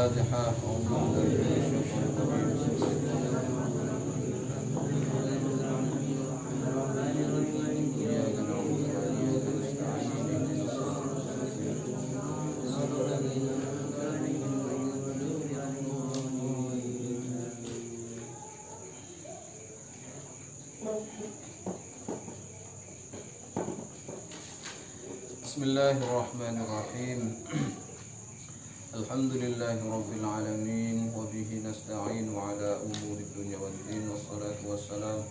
Al-Fatihah. Bismillahirrahmanirrahim. Alhamdulillahi rabbil alamin wa bihi nasta'in wa ala umuri dunya waddin wassalatu wassalam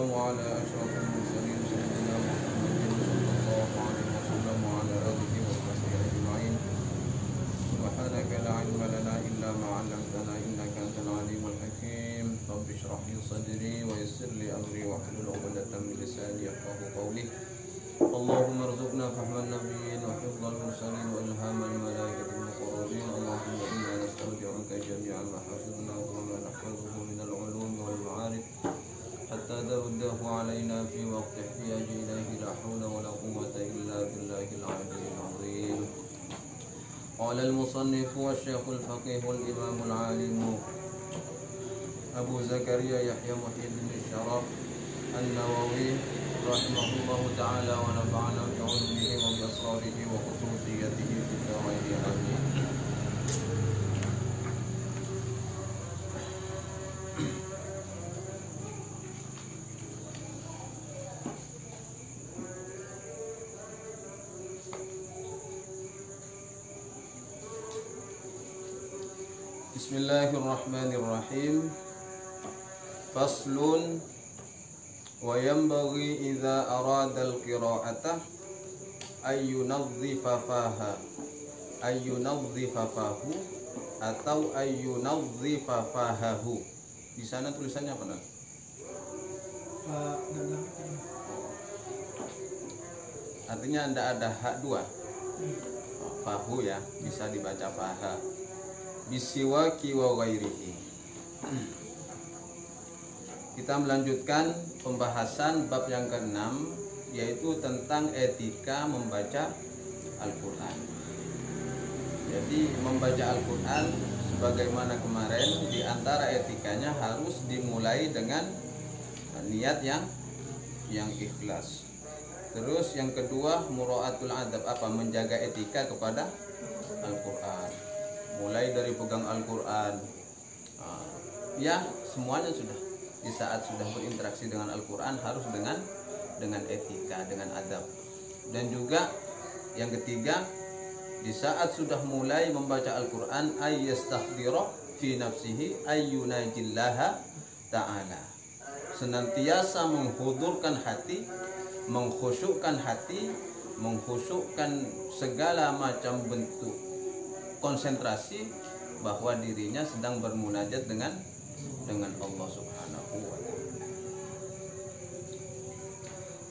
ala asyrafil mursalin sayyidina Muhammadin sallallahu alaihi wasallam wa ala alihi wa sahbihi ajma'in. Subhanaka la ilma lana illa ma 'allamtana innaka antal alimul hakim. Rabbi shrah li sadri wa yassir li amri wa hlul 'uqdatam min lisani yafqahu qawli. Allahumma arzuqna fahman nabiyyin wa hifdzal mursalin wa ilhamal malaikatil muqarrabin. Allahumma inna nastaudi'uka jami'al ma hafidhnahu wa ma nahfazuhu minal 'ulumi wal ma'arif hatta taruddahu 'alaina fi waqti ihtiyaji ilayhi la hawla wa la quwwata illa billahil 'aliyyil 'azim. Qala al-musannif wa asy-syaikh al-faqih wal imam al-'alim Abu Zakaria Yahya Muhyiddin Syaraf An-Nawawi rahimahullahu ta'ala wa nafa'ana bi 'ulumihi wa bi asrarihi wa khususiyatihi fi darain amin. Bismillahirrahmanirrahim. Faslun wa yanbaghi idza arada al-qira'ata ay yunadhdhifa fahu atau ay yunadhdhifa fahahu. Di sana tulisannya apa nak? Artinya tidak ada hak dua. Fahu ya, bisa dibaca faha. Bisiwaki wa ghairihi. Kita melanjutkan pembahasan bab yang ke-6, yaitu tentang etika membaca Al-Quran. Jadi membaca Al-Quran sebagaimana kemarin, di antara etikanya harus dimulai dengan niat yang ikhlas. Terus yang kedua, mura'atul adab, menjaga etika kepada Al-Quran. Mulai dari pegang Al-Quran, ya semuanya sudah. Di saat sudah berinteraksi dengan Al-Quran harus dengan etika, dengan adab. Dan juga yang ketiga, di saat sudah mulai membaca Al-Quran, ayyastahdira fi nafsihi ayyunajillaha ta'ala. Senantiasa menghudurkan hati, mengkhusyukkan hati, mengkhusyukkan segala macam bentuk konsentrasi bahwa dirinya sedang bermunajat dengan Allah Subhanahu wa ta'ala.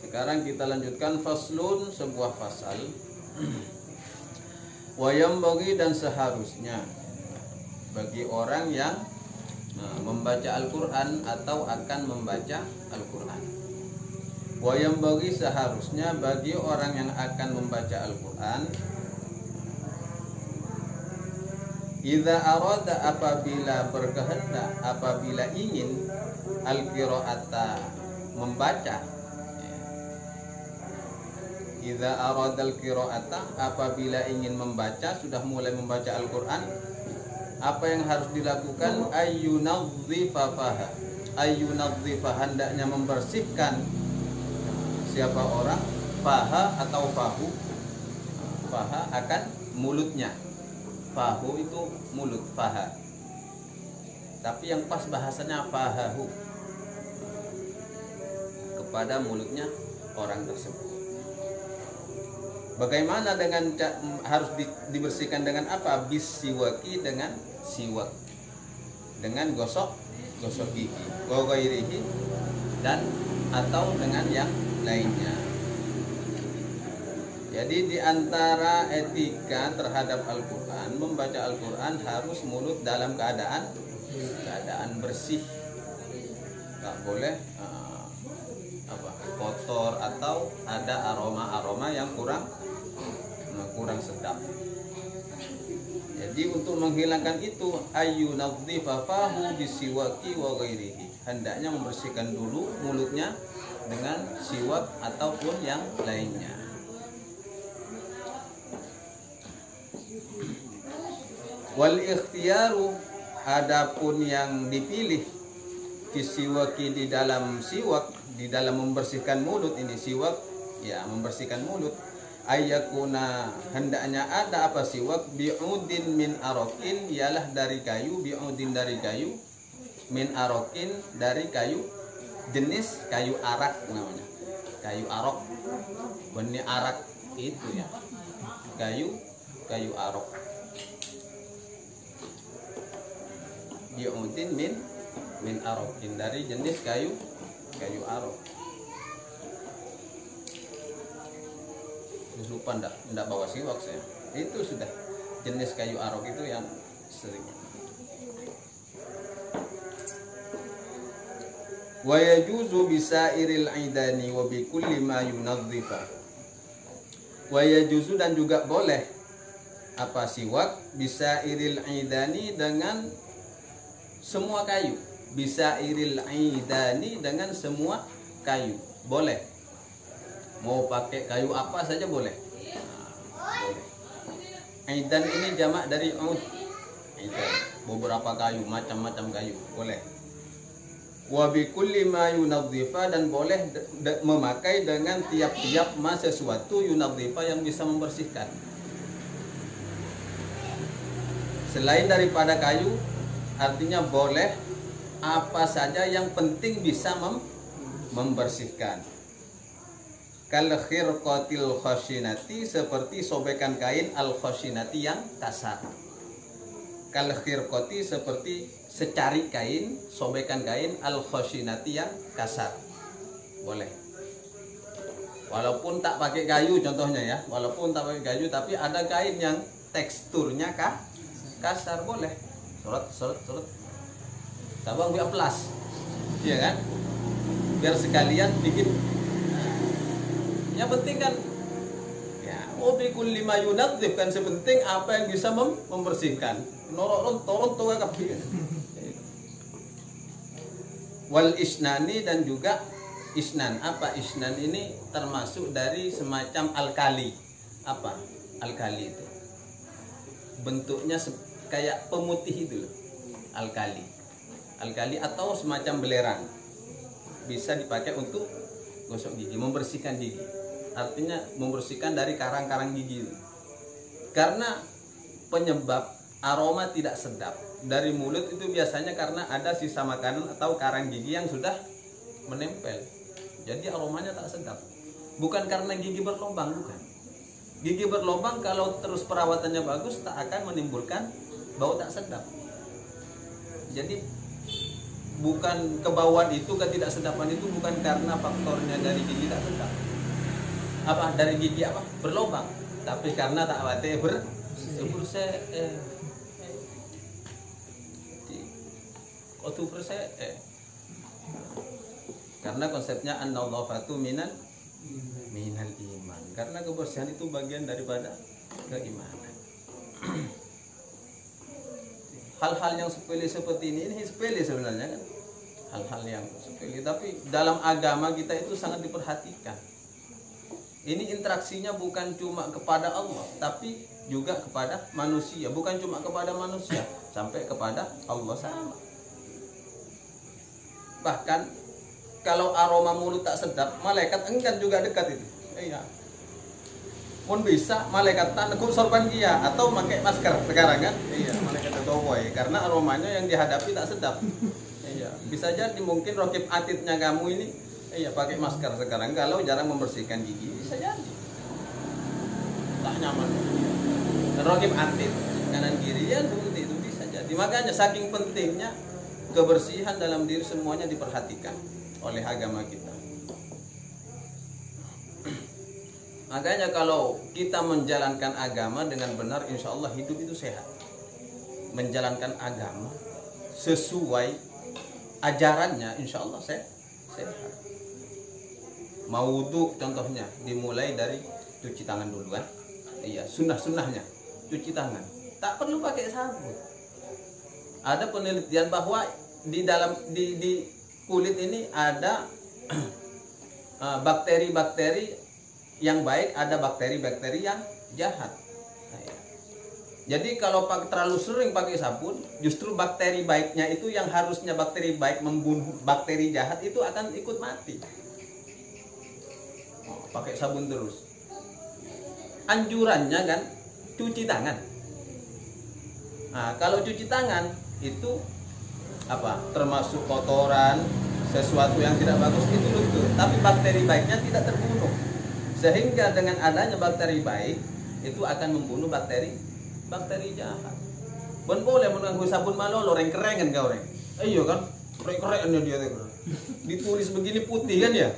Sekarang kita lanjutkan faslun, sebuah fasal. Wa yanbaghi, dan seharusnya bagi orang yang membaca Al-Quran atau akan membaca Al-Quran. Wa yanbaghi, seharusnya bagi orang yang akan membaca Al-Quran, idza arada, apabila berkehendak, apabila ingin, al-qira'ata, membaca. Idza arada al-qira'ata, apabila ingin membaca, sudah mulai membaca Al-Quran, apa yang harus dilakukan? Ayyunadhdhifa faha, ayyunadhdhifa, hendaknya membersihkan siapa orang, faha atau fahu. Faha akan mulutnya. Fahu itu mulut, faha. Tapi yang pas bahasanya fahahu, kepada mulutnya orang tersebut. Bagaimana dengan harus dibersihkan dengan apa? Bisiwaki, dengan siwak, dengan gosok gigi, wa ghairihi, dan atau dengan yang lainnya. Jadi di antara etika terhadap Al-Quran, membaca Al-Quran harus mulut dalam keadaan bersih. Nggak boleh kotor atau ada aroma-aroma yang kurang sedap. Jadi untuk menghilangkan itu ayyunadhifa fahu bisiwaki wa ghairihi. Hendaknya membersihkan dulu mulutnya dengan siwak ataupun yang lainnya. Wal ikhtiyaru, adapun yang dipilih fisiwaki di dalam siwak, di dalam membersihkan mulut ini siwak ya membersihkan mulut, ayyakuna hendaknya ada apa siwak bi'udin min arokin, ialah dari kayu, bi'udin dari kayu, min arokin dari kayu, jenis kayu arak namanya, kayu arok, benih arak itu ya, kayu arok, bi'udin min arokin dari jenis kayu arok. Lupa ndak bawa siwak saya. Itu sudah jenis kayu arok itu yang sering. Wa yajuzu bisairil aidani wa bi kulli ma yunadhifa. Wa yajuzu, dan juga boleh apa siwak bisairil aidani dengan semua kayu. Bisairil aidani dengan semua kayu. Boleh. Mau pakai kayu apa saja boleh. Boleh. Aidan ini jamak dari ud. Aidan, beberapa kayu, macam-macam kayu, boleh. Wa bi kulli ma yunadhifa, dan boleh memakai dengan tiap-tiap sesuatu yunadhifa yang bisa membersihkan. Selain daripada kayu, artinya boleh apa saja yang penting bisa membersihkan. Kal khirqatil khashinati, seperti sobekan kain al khashinati yang kasar. Kal khirqati, seperti secari kain, sobekan kain al khashinati yang kasar. Boleh. Walaupun tak pakai kayu contohnya ya, walaupun tak pakai kayu tapi ada kain yang teksturnya kasar, boleh. Sorot. Tabang biar plus. Iya kan? Biar sekalian bikin. Yang penting kan ya, bikul lima yunadhif kan, sepenting apa yang bisa membersihkan. Toron kapi. Wal isnani, dan juga isnan. Apa isnan ini? Termasuk dari semacam alkali. Apa? Alkali itu bentuknya kayak pemutih itu loh. Alkali atau semacam belerang. Bisa dipakai untuk gosok gigi, membersihkan gigi. Artinya membersihkan dari karang-karang gigi itu. Karena penyebab aroma tidak sedap dari mulut itu biasanya karena ada sisa makanan atau karang gigi yang sudah menempel. Jadi aromanya tak sedap. Bukan karena gigi berlubang, bukan. Gigi berlubang kalau terus perawatannya bagus tak akan menimbulkan bau tak sedap. Jadi bukan kebauan itu, ketidaksedapan itu bukan karena faktornya dari gigi tak sedap. Apa dari gigi apa? Berlubang. Tapi karena tak wate karena konsepnya an-nadhafatu minal iman. Karena kebersihan itu bagian daripada keimanan. Hal-hal yang sepele seperti ini sepele sebenarnya kan. Hal-hal yang sepele, tapi dalam agama kita itu sangat diperhatikan. Ini interaksinya bukan cuma kepada Allah, tapi juga kepada manusia. Bukan cuma kepada manusia, sampai kepada Allah sama. Bahkan kalau aroma mulut tak sedap, malaikat enggan juga dekat itu. Iya. Pun bisa malaikat tak nekuk sorban dia atau pakai masker sekarang kan? Iya, malaikat toboy karena aromanya yang dihadapi tak sedap. Iya, bisa jadi mungkin rokib atitnya kamu ini iya pakai masker sekarang kalau jarang membersihkan gigi, bisa jadi tak nyaman. Rokib atit kanan kiri ya seperti itu bisa jadi. Makanya saking pentingnya kebersihan dalam diri semuanya diperhatikan oleh agama kita. Makanya kalau kita menjalankan agama dengan benar, insya Allah hidup itu sehat. Menjalankan agama sesuai ajarannya, insya Allah sehat. Mau wudu contohnya dimulai dari cuci tangan dulu kan. Iya, sunnahnya cuci tangan. Tak perlu pakai sabun. Ada penelitian bahwa di dalam di kulit ini ada bakteri-bakteri yang baik, ada bakteri-bakteri yang jahat. Jadi kalau terlalu sering pakai sabun, justru bakteri baiknya itu yang harusnya bakteri baik membunuh bakteri jahat itu akan ikut mati. Pakai sabun terus. Anjurannya kan cuci tangan. Nah, kalau cuci tangan itu apa? Termasuk kotoran, sesuatu yang tidak bagus itu luntur, tapi bakteri baiknya tidak terbunuh. Sehingga dengan adanya bakteri baik itu akan membunuh bakteri jahat. Bon boleh mengganggu sabun malolo orang kerengan kau orang. Iya kan? Keren-kerennya dia tuh. Ditulis begini putih kan ya?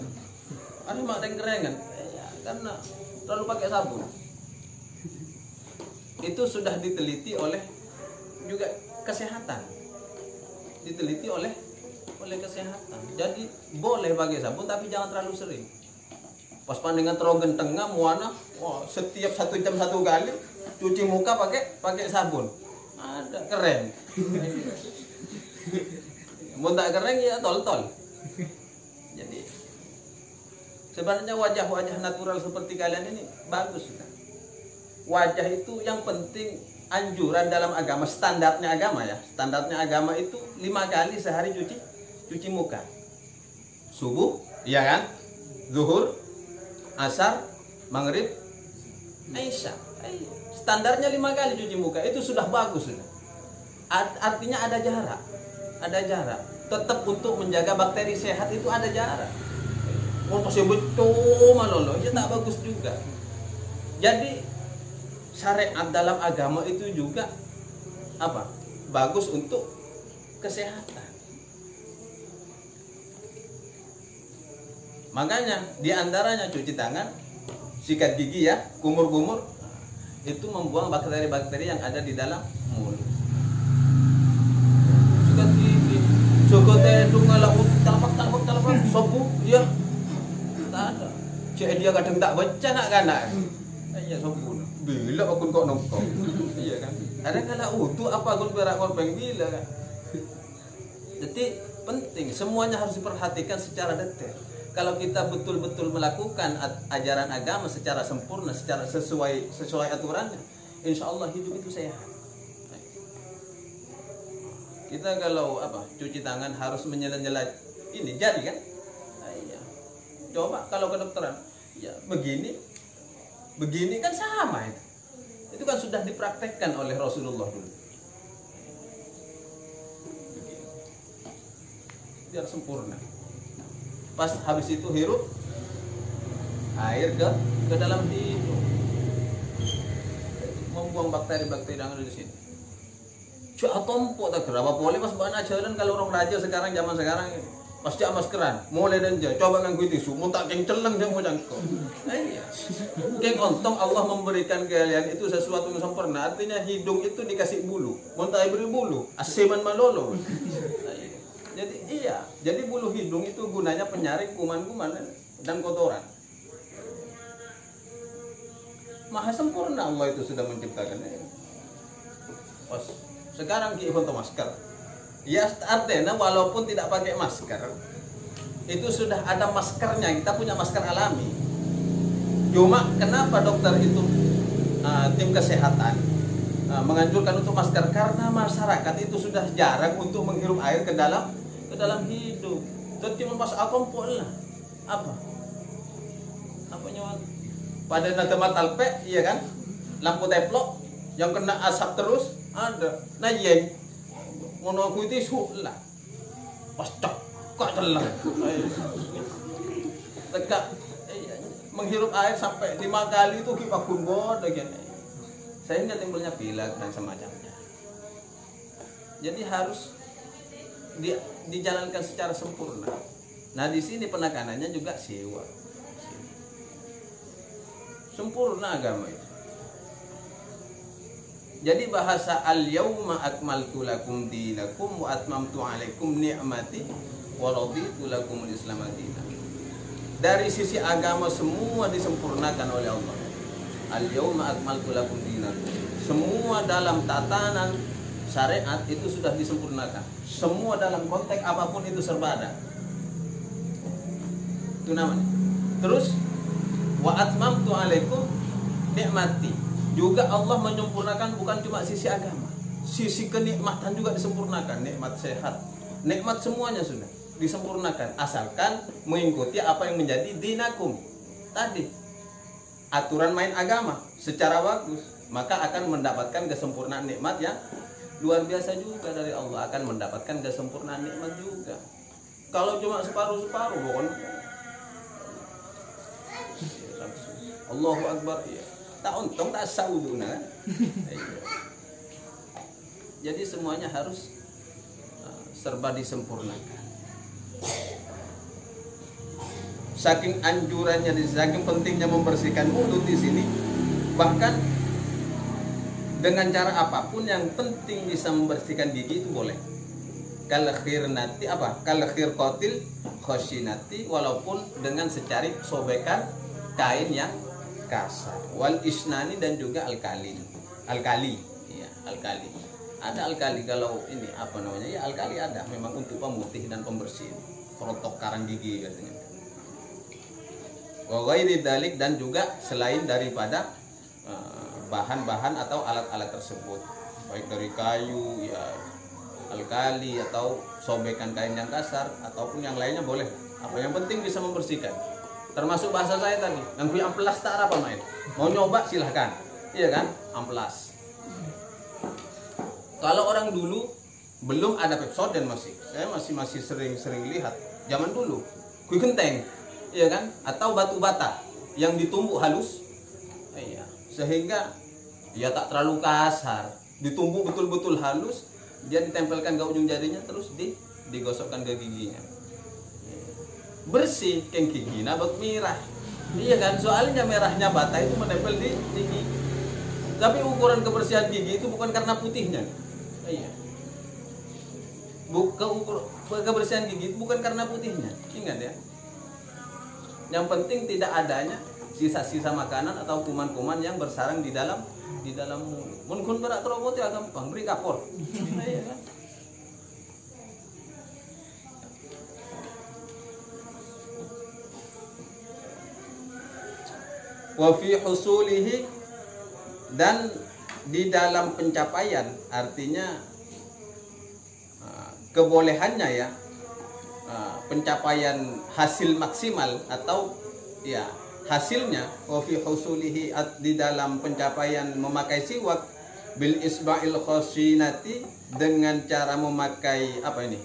Ada mak orang kerengan. Ya, karena terlalu pakai sabun. Itu sudah diteliti oleh juga kesehatan. Diteliti oleh kesehatan. Jadi boleh pakai sabun tapi jangan terlalu sering. Pas pandangan terogen tengah muana, wah, setiap 1 jam 1 kali cuci muka pakai sabun. Ada keren. Mau tak keren ya tol. Jadi sebenarnya wajah-wajah natural seperti kalian ini bagus. Wajah itu yang penting anjuran dalam agama, standarnya agama ya. Standarnya agama itu 5 kali sehari cuci muka. Subuh, iya kan? Zuhur, asar, maghrib, isya. Standarnya 5 kali cuci muka. Itu sudah bagus sudah. Artinya ada jarak. Ada jarak. Tetap untuk menjaga bakteri sehat itu ada jarak. Oh, masih betul malolo, ya tak bagus juga. Jadi syariat dalam agama itu juga apa? Bagus untuk kesehatan. Makanya diantaranya cuci tangan, sikat gigi ya, kumur-kumur, itu membuang bakteri-bakteri yang ada di dalam mulut. Sikat gigi, jogote dungalah talapak, sobu, ya, tak ada. Cek dia kadang tak baca nak kanak. Iya sobu. Bila aku kok nongkong, iya kan? Ada kala utuh apa aku berak korban bila kan? Jadi penting semuanya harus diperhatikan secara detail. Kalau kita betul-betul melakukan ajaran agama secara sempurna, secara sesuai aturannya, insya Allah hidup itu sehat. Kita kalau apa cuci tangan harus menyela-nyela ini jari kan? Iya. Coba kalau kedokteran, ya begini kan sama itu. Itu kan sudah dipraktekkan oleh Rasulullah dulu. Biar sempurna. Pas habis itu hirup air ke dalam hidung. Membuang bakteri-bakteri yang ada di sini. Cuk tompo tak kira apa boleh pas bahan ajaran kalau orang raja sekarang zaman sekarang ini. Pas jak maskeran, mulai dan jah, coba nganggu tisu, mau tak keng celeng jang mau jangko. Iya. Keng ontong Allah memberikan kalian itu sesuatu yang sempurna. Artinya hidung itu dikasih bulu, mau tak beri bulu, aseman malolo. Jadi iya, jadi bulu hidung itu gunanya penyaring kuman-kuman dan kotoran. Maha sempurna Allah itu sudah menciptakannya. Pas sekarang kita untuk masker. Ya artinya walaupun tidak pakai masker, itu sudah ada maskernya. Kita punya masker alami. Cuma kenapa dokter itu tim kesehatan menganjurkan untuk masker? Karena masyarakat itu sudah jarang untuk menghirup air ke dalam hidung. Jadi cuma pas akompol lah. Apa nyawa? Pada nagama talpe, iya kan? Lampu teplok yang kena asap terus ada. Nah yeng ngono aku itu lah. Pas kok telah. Tegak menghirup air sampai 5 kali itu kita kunbod gini. Sehingga timbulnya pilek dan semacamnya. Jadi harus dijalankan secara sempurna. Nah, di sini penekanannya juga sewa. Sempurna agama itu. Jadi bahasa al-yauma akmaltu lakum dinakum wa atmamtu alaikum ni'mati wa raditu lakumul Islam dinan. dari sisi agama semua disempurnakan oleh Allah. Al-yauma akmaltu lakum dinakum. Semua dalam tatanan syariat itu sudah disempurnakan. Semua dalam konteks apapun itu serba ada. Itu namanya. Terus wa atmamtu alaikum nikmati. Juga Allah menyempurnakan bukan cuma sisi agama. Sisi kenikmatan juga disempurnakan, nikmat sehat. Nikmat semuanya sudah disempurnakan asalkan mengikuti apa yang menjadi dinakum tadi, aturan main agama secara bagus, maka akan mendapatkan kesempurnaan nikmat yang luar biasa juga dari Allah, akan mendapatkan kesempurnaan nikmat juga. Kalau cuma separuh-separuh pokoknya Allahu Akbar ya tak untung tak sauduna. Jadi semuanya harus serba disempurnakan. Saking anjurannya, saking pentingnya membersihkan mulut di sini, bahkan dengan cara apapun yang penting bisa membersihkan gigi itu boleh. Kal khirnati apa? Kal khirqatil khoshinati, walaupun dengan secari sobekan kain yang kasar. Wal isnani, dan juga alkali. Ya, alkali. Ada alkali kalau ini apa namanya? Ya alkali ada memang untuk pemutih dan pembersih. Protok karang gigi katanya. Wa ghairi dzalik, dan juga selain daripada bahan-bahan atau alat-alat tersebut, baik dari kayu ya alkali atau sobekan kain yang kasar ataupun yang lainnya boleh. Apa yang penting bisa membersihkan. Termasuk bahasa saya tadi, yang punya amplas tak apa main. Mau nyoba silahkan. Iya kan? Amplas. Kalau orang dulu belum ada Pepsodent saya masih sering lihat zaman dulu kue genteng, iya kan, atau batu bata yang ditumbuk halus, iya, sehingga dia tak terlalu kasar, ditumbuk betul-betul halus, dia ditempelkan ke ujung jarinya, terus digosokkan ke giginya, bersih keng gigi nabak merah, iya kan, soalnya merahnya bata itu menempel di gigi. Tapi ukuran kebersihan gigi itu bukan karena putihnya. Iya. Kebersihan gigi bukan karena putihnya. Ingat ya. Yang penting tidak adanya sisa-sisa makanan atau kuman-kuman yang bersarang di dalam mulut. Mun kun berak terobot ya gampang, beri kapur. Iya kan? Wa fi husulihi, dan di dalam pencapaian, artinya kebolehannya ya, pencapaian hasil maksimal atau ya hasilnya, wa fi husulihi, di dalam pencapaian memakai siwak bil isba'il khoshinati, dengan cara memakai apa ini,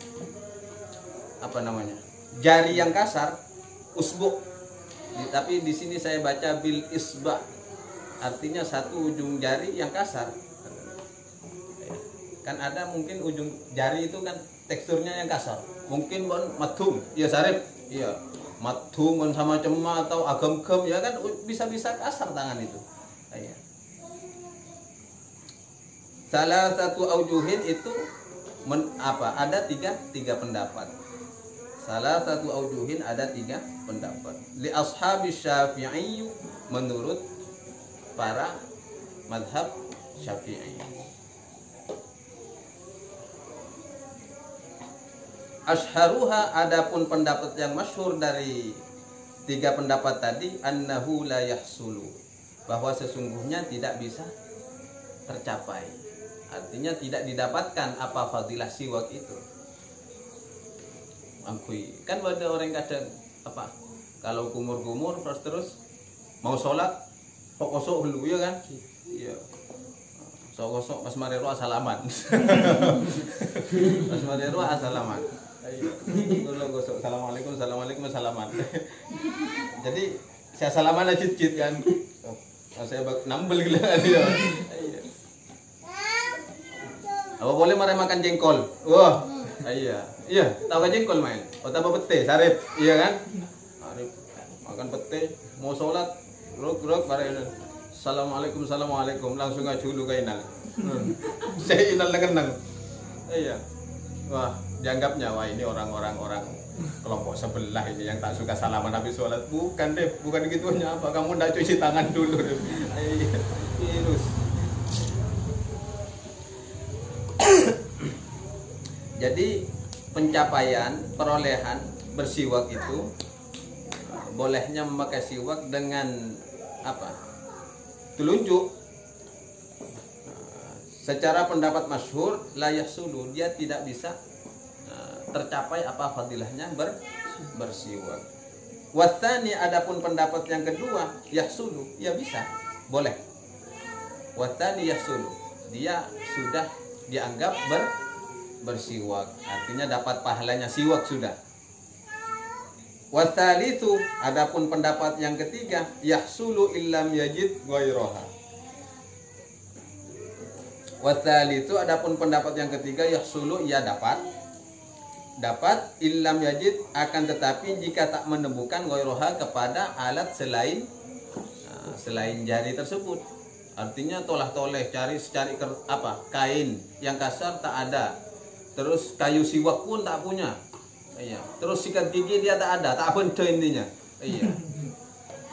apa namanya, jari yang kasar, usbu, tapi di sini saya baca bil isba', artinya satu ujung jari yang kasar. Kan ada mungkin ujung jari itu kan teksturnya yang kasar, mungkin matung ya sarip, iya matung sama cema atau agam-gam ya kan, bisa-bisa kasar tangan itu. Iya. Salah satu aujuhin itu ada tiga pendapat. Salah satu aujuhin ada tiga pendapat. Li ashabis Syafi'i, menurut para madhab Syafi'i. Ashharuha, adapun pendapat yang masyhur dari tiga pendapat tadi, annahu la yahsulu, bahwa sesungguhnya tidak bisa tercapai, artinya tidak didapatkan apa fadilah siwak itu. Angkui kan ada orang kadang apa, kalau kumur-kumur terus mau sholat kosok dulu ya kan, iya kosok pas marero asalaman. Pas marero asalaman. Kalau gosok assalamualaikum, assalamualaikum, assalaman. Jadi saya salaman aja cit kan. Saya nambel gila dia. Apa boleh marah makan jengkol? Wah, iya. Iya, tahu kan jengkol main? Oh, tambah pete, sarip, iya kan? Sarip, makan pete, mau sholat, rok, marah. Assalamualaikum, assalamualaikum, langsung aja dulu ke inal. Saya inal dengan nang. Iya. Wah, dianggapnya wah ini orang kelompok sebelah ini yang tak suka salaman habis sholat. Bukan deh, bukan gitunya apa. Kamu ndak cuci tangan dulu deh. Virus. Jadi pencapaian, perolehan bersiwak itu bolehnya memakai siwak dengan apa? Telunjuk. Secara pendapat masyhur la yahsulu, dia tidak bisa tercapai apa fadilahnya bersiwak. Watsani, adapun pendapat yang kedua yahsulu, ya bisa, boleh. Watsani yahsulu, dia sudah dianggap bersiwak, artinya dapat pahalanya siwak sudah. Watsalitsu, adapun pendapat yang ketiga yahsulu illam yajid ghairaha. Watsalitsu, adapun pendapat yang ketiga yahsulu, ia dapat illam yajid, akan tetapi jika tak menemukan ghairaha kepada alat selain jari tersebut. Artinya tolah-toleh cari kain yang kasar tak ada. Terus kayu siwak pun tak punya. Iya. Terus sikat gigi dia tak ada, tak benda intinya. Iya.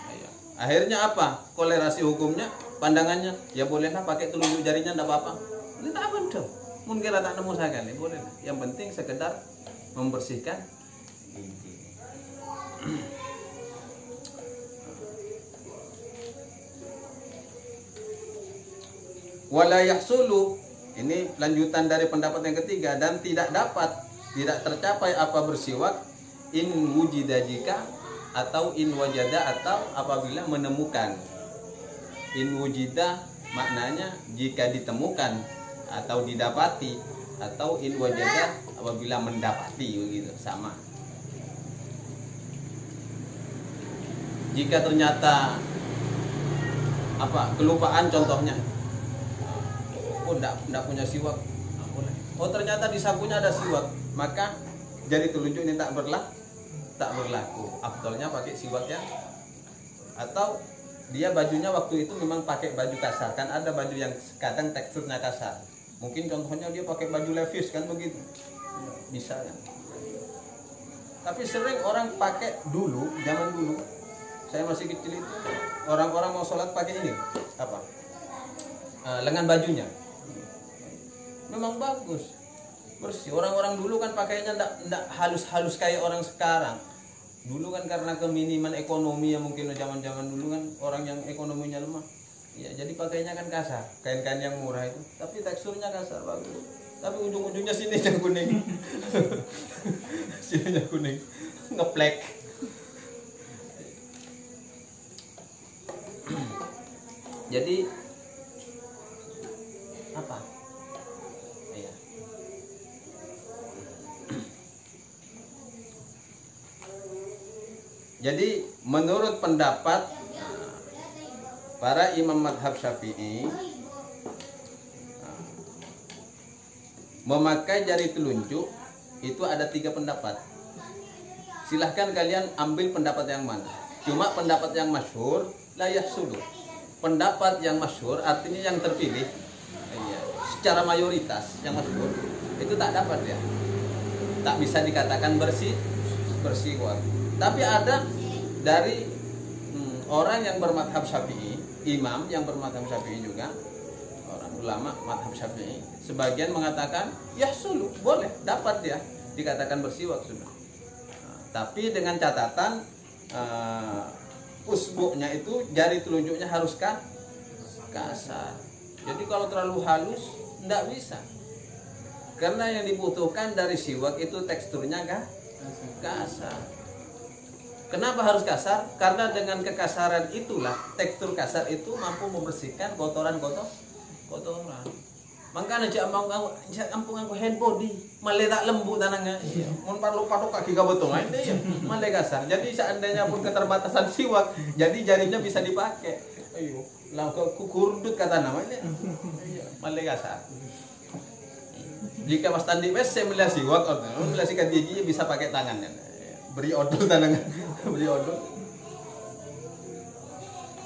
Iya. Akhirnya apa? Kolerasi hukumnya, pandangannya, ya bolehlah pakai telunjuk jarinya, enggak apa-apa. Ini tak benda. Mungkin tak nemu sekali, boleh. Yang penting sekedar membersihkan gigi. Wala yahsulu, ini lanjutan dari pendapat yang ketiga, dan tidak tercapai apa bersiwak in wujida, jika atau in wajada, atau apabila menemukan. In wujida maknanya jika ditemukan atau didapati, atau in wajada apabila mendapati, begitu sama. Jika ternyata kelupaan, contohnya enggak punya siwak, ternyata di sakunya ada siwak, maka jari telunjuk ini tak berlaku. Afdalnya pakai siwak ya. Atau dia bajunya waktu itu memang pakai baju kasar, kan ada baju yang kadang teksturnya kasar. Mungkin contohnya dia pakai baju levis, kan begitu. Bisa kan. Tapi sering orang pakai dulu, zaman dulu, saya masih kecil itu, orang-orang mau sholat pakai ini, lengan bajunya. Memang bagus, bersih. Orang-orang dulu kan pakainya ndak halus-halus kayak orang sekarang. Dulu kan karena keminiman ekonomi ya, mungkin zaman-zaman dulu kan orang yang ekonominya lemah. Ya, jadi pakainya kan kasar, kain-kain yang murah itu. Tapi teksturnya kasar, bagus. Tapi ujung-ujungnya sininya kuning. Sininya kuning, ngeplek. Jadi apa? Iya. Jadi menurut pendapat para imam madhab Syafi'i, memakai jari telunjuk itu ada 3 pendapat. Silahkan kalian ambil pendapat yang mana. Cuma pendapat yang masyhur la yahsulu. Pendapat yang masyhur artinya yang terpilih, secara mayoritas yang masyhur itu tak dapat ya, tak bisa dikatakan bersiwak. Tapi ada dari orang yang bermadhab Syafi'i, imam yang bermadhab Syafi'i juga, orang ulama madhab Syafi'i, sebagian mengatakan yahsulu, boleh, dapat dia dikatakan bersiwak sudah. Tapi dengan catatan usbuknya itu, jari telunjuknya harus kasar. Jadi kalau terlalu halus tidak bisa. Karena yang dibutuhkan dari siwak itu teksturnya kasar. Kenapa harus kasar? Karena dengan kekasaran itulah, tekstur kasar itu mampu membersihkan kotoran. Makanya ampung aku hand body, malah tak lembut tanahnya. Mun perlu patok kaki kabutong ini ya, malah kasar. Jadi seandainya pun keterbatasan siwak, jadi jarinya bisa dipakai. Ayo, langsung kukurdut kata namanya. Malah kasar. Jika Mas Tandi saya melihat siwak, melihat sikat gigi bisa pakai tangannya. Beri odol tangannya, beri odol.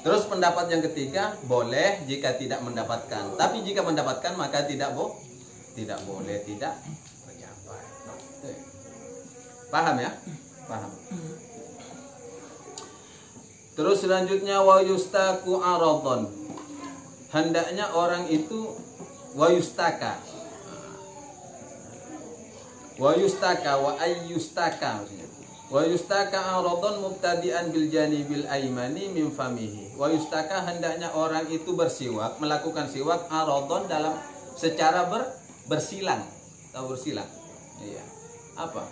Terus pendapat yang ketiga, boleh jika tidak mendapatkan. Tapi jika mendapatkan maka tidak boleh, tidak tercapai. Paham ya? Paham. Terus selanjutnya wa yustaku aradon. Hendaknya orang itu wa yustaka. Wa yustaka wa ayyustaka maksudnya. Wa yustaka aradon mubtadi'an bil janibil aymani min famihi. Wa yustaka hendaknya orang itu bersiwak, melakukan siwak aradon dalam secara bersilang. Tahu bersilang? Iya. Apa?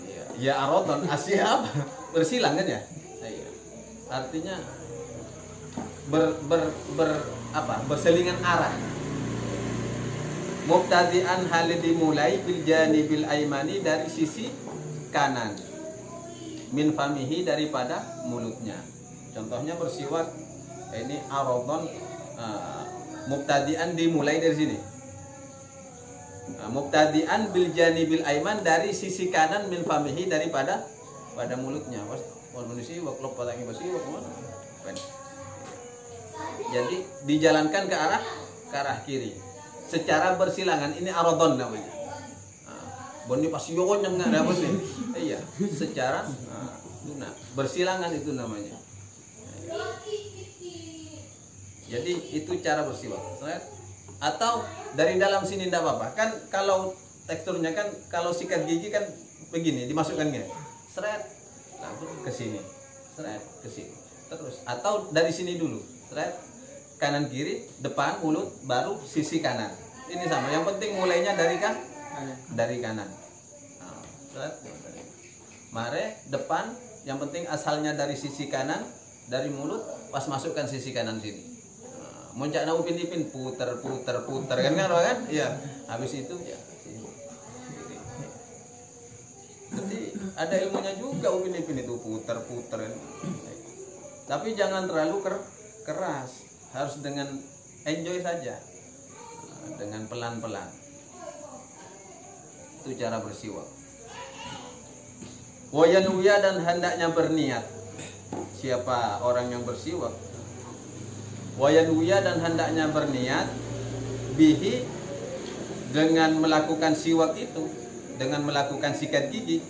Iya. Ya aradon aslinya apa? Bersilang kan ya? Iya. Artinya berselingan arah. Mubtadi'an hal dimulai bil janibil aymani dari sisi kanan, min famihi daripada mulutnya. Contohnya bersiwak ini aradon, mubtadi'an dimulai dari sini. Mubtadi'an bil janibil ayman dari sisi kanan, min famihi daripada pada mulutnya. Manusia waktu patangi bersiwak mana? Jadi dijalankan ke arah kiri secara bersilangan. Ini aradon namanya. Boni pasti yang nggak dapat nih. Iya, secara bersilangan itu namanya. Jadi itu cara bersiwak. Atau dari dalam sini tidak apa-apa. Kan kalau teksturnya kan kalau sikat gigi kan begini, dimasukkan gini. Seret langsung ke sini. Seret ke sini. Terus atau dari sini dulu. Seret kanan kiri, depan mulut, baru sisi kanan. Ini sama. Yang penting mulainya dari kanan. Mare depan, yang penting asalnya dari sisi kanan, dari mulut, pas masukkan sisi kanan sini. Muncak na upin-ipin puter kan Iya. Habis itu ya. Jadi ada ilmunya juga upin-ipin itu puter. Tapi jangan terlalu keras. Harus dengan enjoy saja. Dengan pelan-pelan. Itu cara bersiwak. Wayanuya dan hendaknya berniat. Siapa orang yang bersiwak? Wayanuya dan hendaknya berniat bihi dengan melakukan siwak itu, dengan melakukan sikat gigi.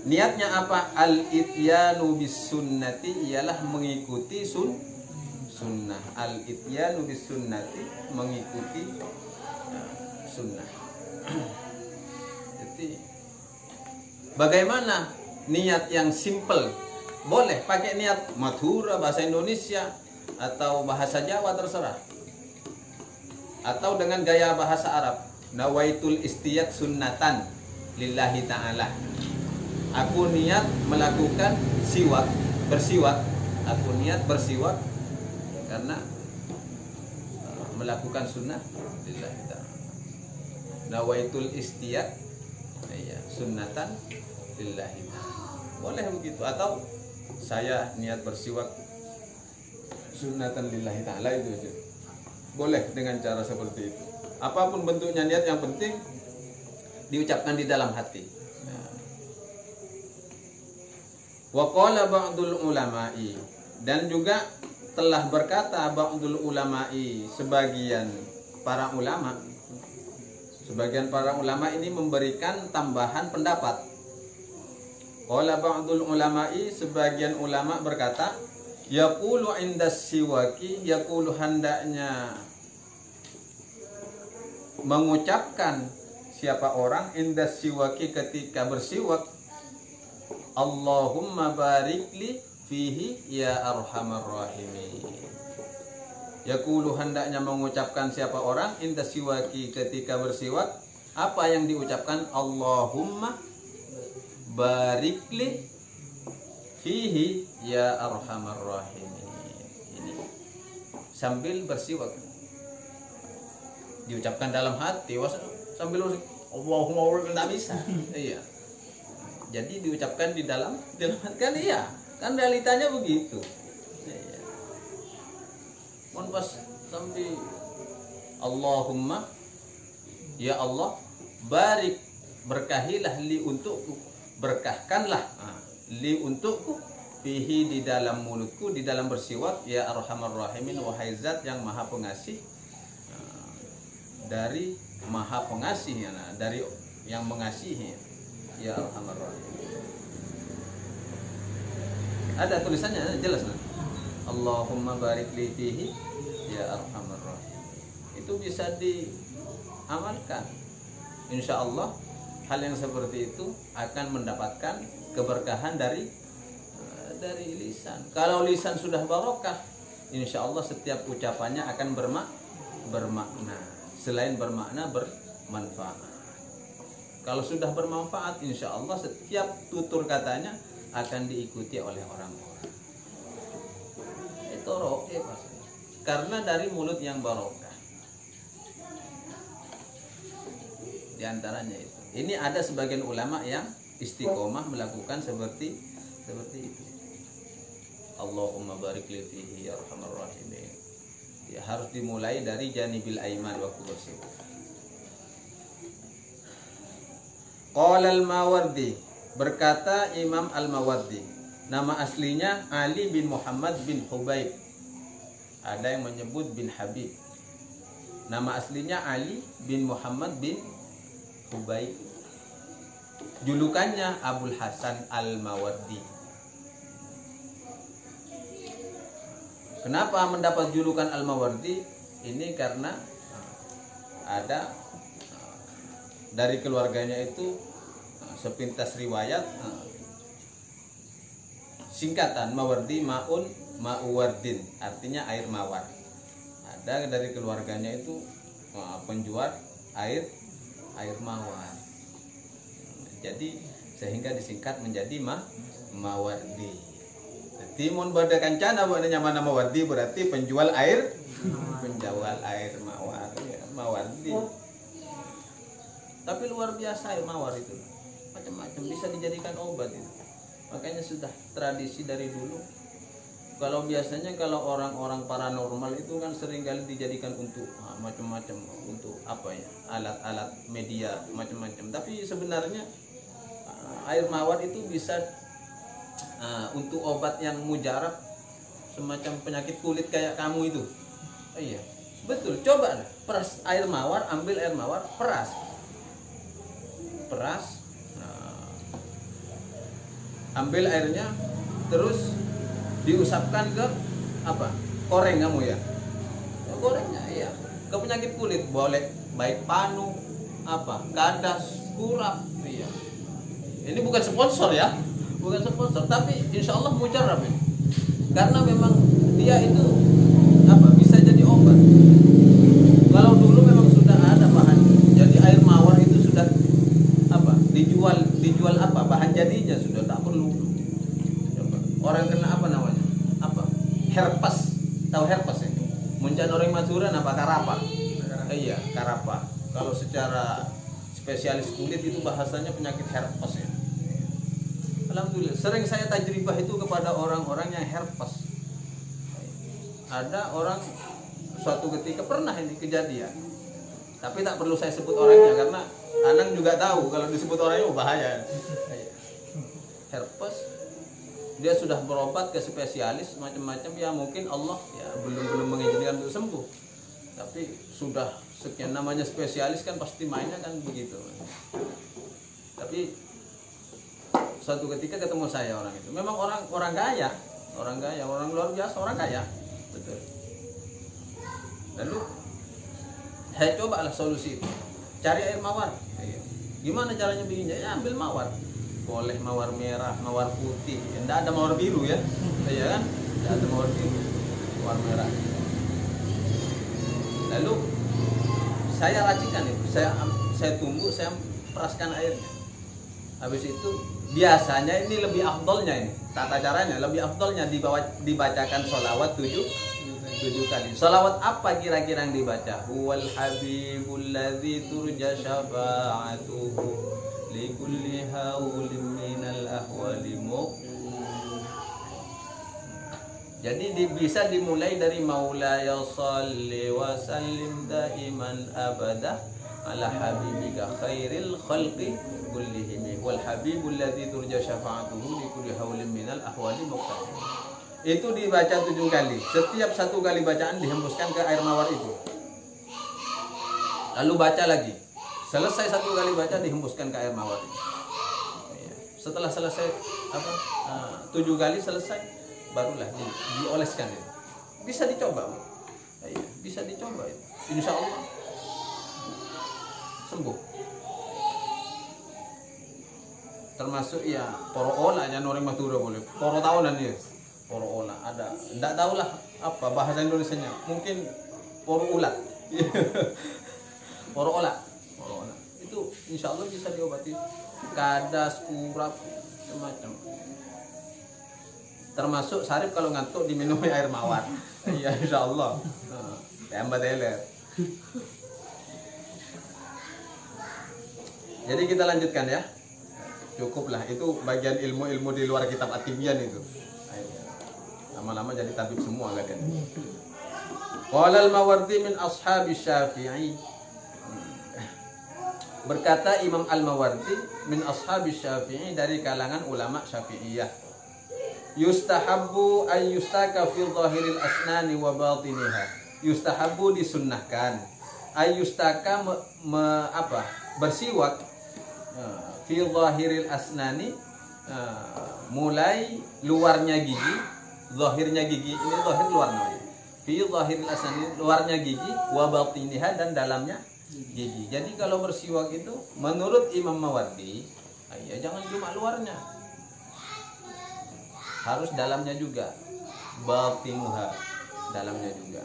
Niatnya apa? Al-ityanu bis sunnati, ialah mengikuti sunnah. Al-ityanu bis sunnati, mengikuti sunnah. Jadi bagaimana niat yang simple? Boleh pakai niat madhura bahasa Indonesia atau bahasa Jawa, terserah. Atau dengan gaya bahasa Arab. Nawaitul istiyat sunnatan lillahi ta'ala. Aku niat melakukan bersiwak. Aku niat bersiwak karena melakukan sunnah lillahi ta'ala. Nawaitul istiyat sunnatan lillahi ta'ala. Boleh begitu. Atau saya niat bersiwak sunnatan lillahi ta'ala, itu aja. Boleh dengan cara seperti itu. Apapun bentuknya niat, yang penting diucapkan di dalam hati. Wa qala ba'dul ulama'i, dan juga telah berkata ba'dul ulama'i, sebagian para ulama. Sebagian para ulama ini memberikan tambahan pendapat. Qala ba'dul ulama'i, sebagian ulama berkata, yaqulu indas siwaki, yaqulu hendaknya mengucapkan siapa orang indas siwaki ketika bersiwak, Allahumma barikli fihi ya arhamar rahimin. Yaqulu hendaknya mengucapkan siapa orang indas siwaki ketika bersiwak, apa yang diucapkan? Allahumma barikli fihi ya arhamar rahimin. Ini sambil bersiwak, diucapkan dalam hati, sambil Allahumma, tidak bisa. Iya. Jadi diucapkan di dalam hati kan, iya. Kan realitanya begitu. Iya. Mohon pas sambil Allahumma ya Allah barik, berkahilah li untukku, berkahkanlah li untukku fihi di dalam mulutku, di dalam bersiwak, ya arhamar rahimin, wahai zat yang maha pengasih, dari maha pengasih, dari yang mengasihi. ya arhamar rahimin. Ada tulisannya jelas nah. Allahumma barik li fihi ya arhamar rahimin. Itu bisa diamalkan. Insya Allah hal yang seperti itu akan mendapatkan keberkahan dari lisan. Kalau lisan sudah barokah, insya Allah setiap ucapannya akan bermakna. Selain bermakna, bermanfaat. Kalau sudah bermanfaat, insya Allah setiap tutur katanya akan diikuti oleh orang-orang. Itu roke pasti. Karena dari mulut yang barokah. Di antaranya itu. Ini ada sebagian ulama yang istiqomah melakukan seperti itu. Allahumma barik li fihi ya arhamar rahimin. Ya, harus dimulai dari janibil aiman waktu bersebut. Qala al-Mawardi, berkata Imam al-Mawardi, nama aslinya Ali bin Muhammad bin Hubayb. Ada yang menyebut bin Habib. Nama aslinya Ali bin Muhammad bin Hubayb. Julukannya Abul Hasan al-Mawardi. Kenapa mendapat julukan Al-Mawardi? Ini karena ada dari keluarganya itu sepintas riwayat singkatan Mawardi Ma'uwardin, artinya air mawar. Ada dari keluarganya itu penjual air mawar. Jadi sehingga disingkat menjadi Mawardi. Timun pada kancana buatnya mana Mawardi berarti penjual air mawar, ya, Mawardi. Tapi luar biasa air mawar itu, macam-macam bisa dijadikan obat itu. Makanya sudah tradisi dari dulu. Kalau biasanya kalau orang-orang paranormal itu kan seringkali dijadikan untuk macam-macam, untuk apa ya, alat-alat media macam-macam. Tapi sebenarnya air mawar itu bisa untuk obat yang mujarab, semacam penyakit kulit kayak kamu itu. Iya, betul. Coba lah, peras air mawar, ambil air mawar, peras. Ambil airnya, terus diusapkan ke apa? Koreng kamu ya. Gorengnya, iya. Ke penyakit kulit boleh, baik panu, gadas, kurap, iya. Ini bukan sponsor ya. Bukan sponsor, tapi insya Allah mujarab ini. Karena memang dia itu bisa jadi obat. Kalau dulu memang sudah ada bahan, jadi air mawar itu sudah dijual bahan jadinya sudah tak perlu. Orang kena namanya? Herpes, tahu herpes ya? Muncan orang Madura karapa? Iya, karapa. Kalau secara spesialis kulit itu bahasanya penyakit herpes ya. Alhamdulillah, sering saya tajribah itu kepada orang-orang yang herpes. Ada orang suatu ketika pernah ini kejadian, tapi tak perlu saya sebut orangnya karena Anang juga tahu kalau disebut orangnya bahaya. Herpes, dia sudah berobat ke spesialis macam-macam ya, mungkin Allah ya belum mengizinkan untuk sembuh. Tapi sudah sekian namanya spesialis kan pasti mainnya kan begitu. Tapi suatu ketika ketemu saya orang itu, memang orang kaya, orang luar biasa, orang kaya, betul. Lalu saya cobalah solusi itu, cari air mawar. Gimana caranya bikinnya? Ya ambil mawar, boleh mawar merah, mawar putih, tidak ada mawar biru ya, iya kan? Tidak ada mawar biru, mawar merah. Lalu saya racikan itu, saya tumbuk, saya peraskan airnya. Habis itu biasanya ini lebih afdolnya, ini tata caranya lebih afdolnya dibacakan sholawat 7 kali. Sholawat apa kira-kira yang dibaca? Huwal habibul ladzi turja syafa'atuhu li kulli haulin minal ahwali. Jadi bisa dimulai dari Maulaya shalli wa sallim daiman abada ala habibika khairil khalqi kullihim wal habibul ladzi turja syafa'atuhu li kulli haulin minal ahwali muqtasim. Itu dibaca 7 kali. Setiap 1 kali bacaan dihembuskan ke air mawar itu. Lalu baca lagi. Selesai 1 kali baca dihembuskan ke air mawar itu. Setelah selesai 7 kali selesai, barulah dioleskan itu. Bisa dicoba, iya, bisa dicoba itu. Insya Allah sembuh. Termasuk ya poro olah nya orang Madura boleh. Poro tahunan ya. Poro olah ada. Enggak tahulah apa bahasa Indonesianya. Mungkin poro ulat. Poro olah. Poro olah. Itu insya Allah bisa diobati. Kadas, kurap, macam. Termasuk sarip kalau ngantuk diminum air mawar. Iya insya Allah. Tambah teler. Jadi kita lanjutkan ya. Cukuplah itu bagian ilmu-ilmu di luar kitab At-Tibyan itu. Lama-lama jadi tabib semua kalian. Qala al-Mawardi min ashabi Syafi'i. Berkata Imam Al-Mawardi min ashabi Syafi'i dari kalangan ulama Syafi'iyah. Yustahabbu ay yustaka fi dhahiril asnani wa batiniha. Yustahabbu disunnahkan. Ay yustaka bersiwak fi dhahiril asnani, mulai luarnya gigi, zahirnya gigi, ini zahir luar namanya. Fi dhahiril asnani, luarnya gigi, wa batiniha, dan dalamnya gigi. Jadi kalau bersiwak itu menurut Imam Mawardi, ya jangan cuma luarnya, harus dalamnya juga, batinuha, dalamnya juga.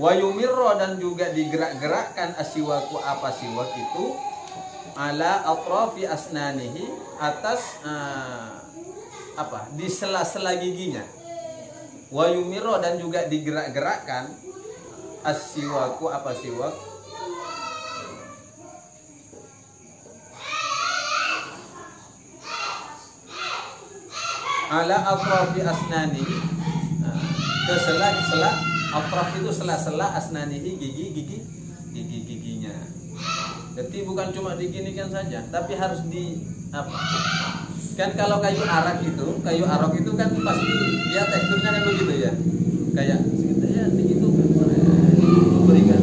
Wa yumirra, dan juga digerak-gerakkan asiwaku, apa siwak itu, ala atrafi asnanihi, atas di sela-sela giginya. Wa yumirra, dan juga digerak-gerakkan asiwaku, apa siwak, ala atrafi asnanihi, ke sela-sela, atraf itu sela-sela, asnanihi, gigi-giginya. Jadi bukan cuma diginikan saja, tapi harus kan kalau kayu arak itu kan pasti dia teksturnya kan begitu ya, kayak segitu ya, segitu berikan.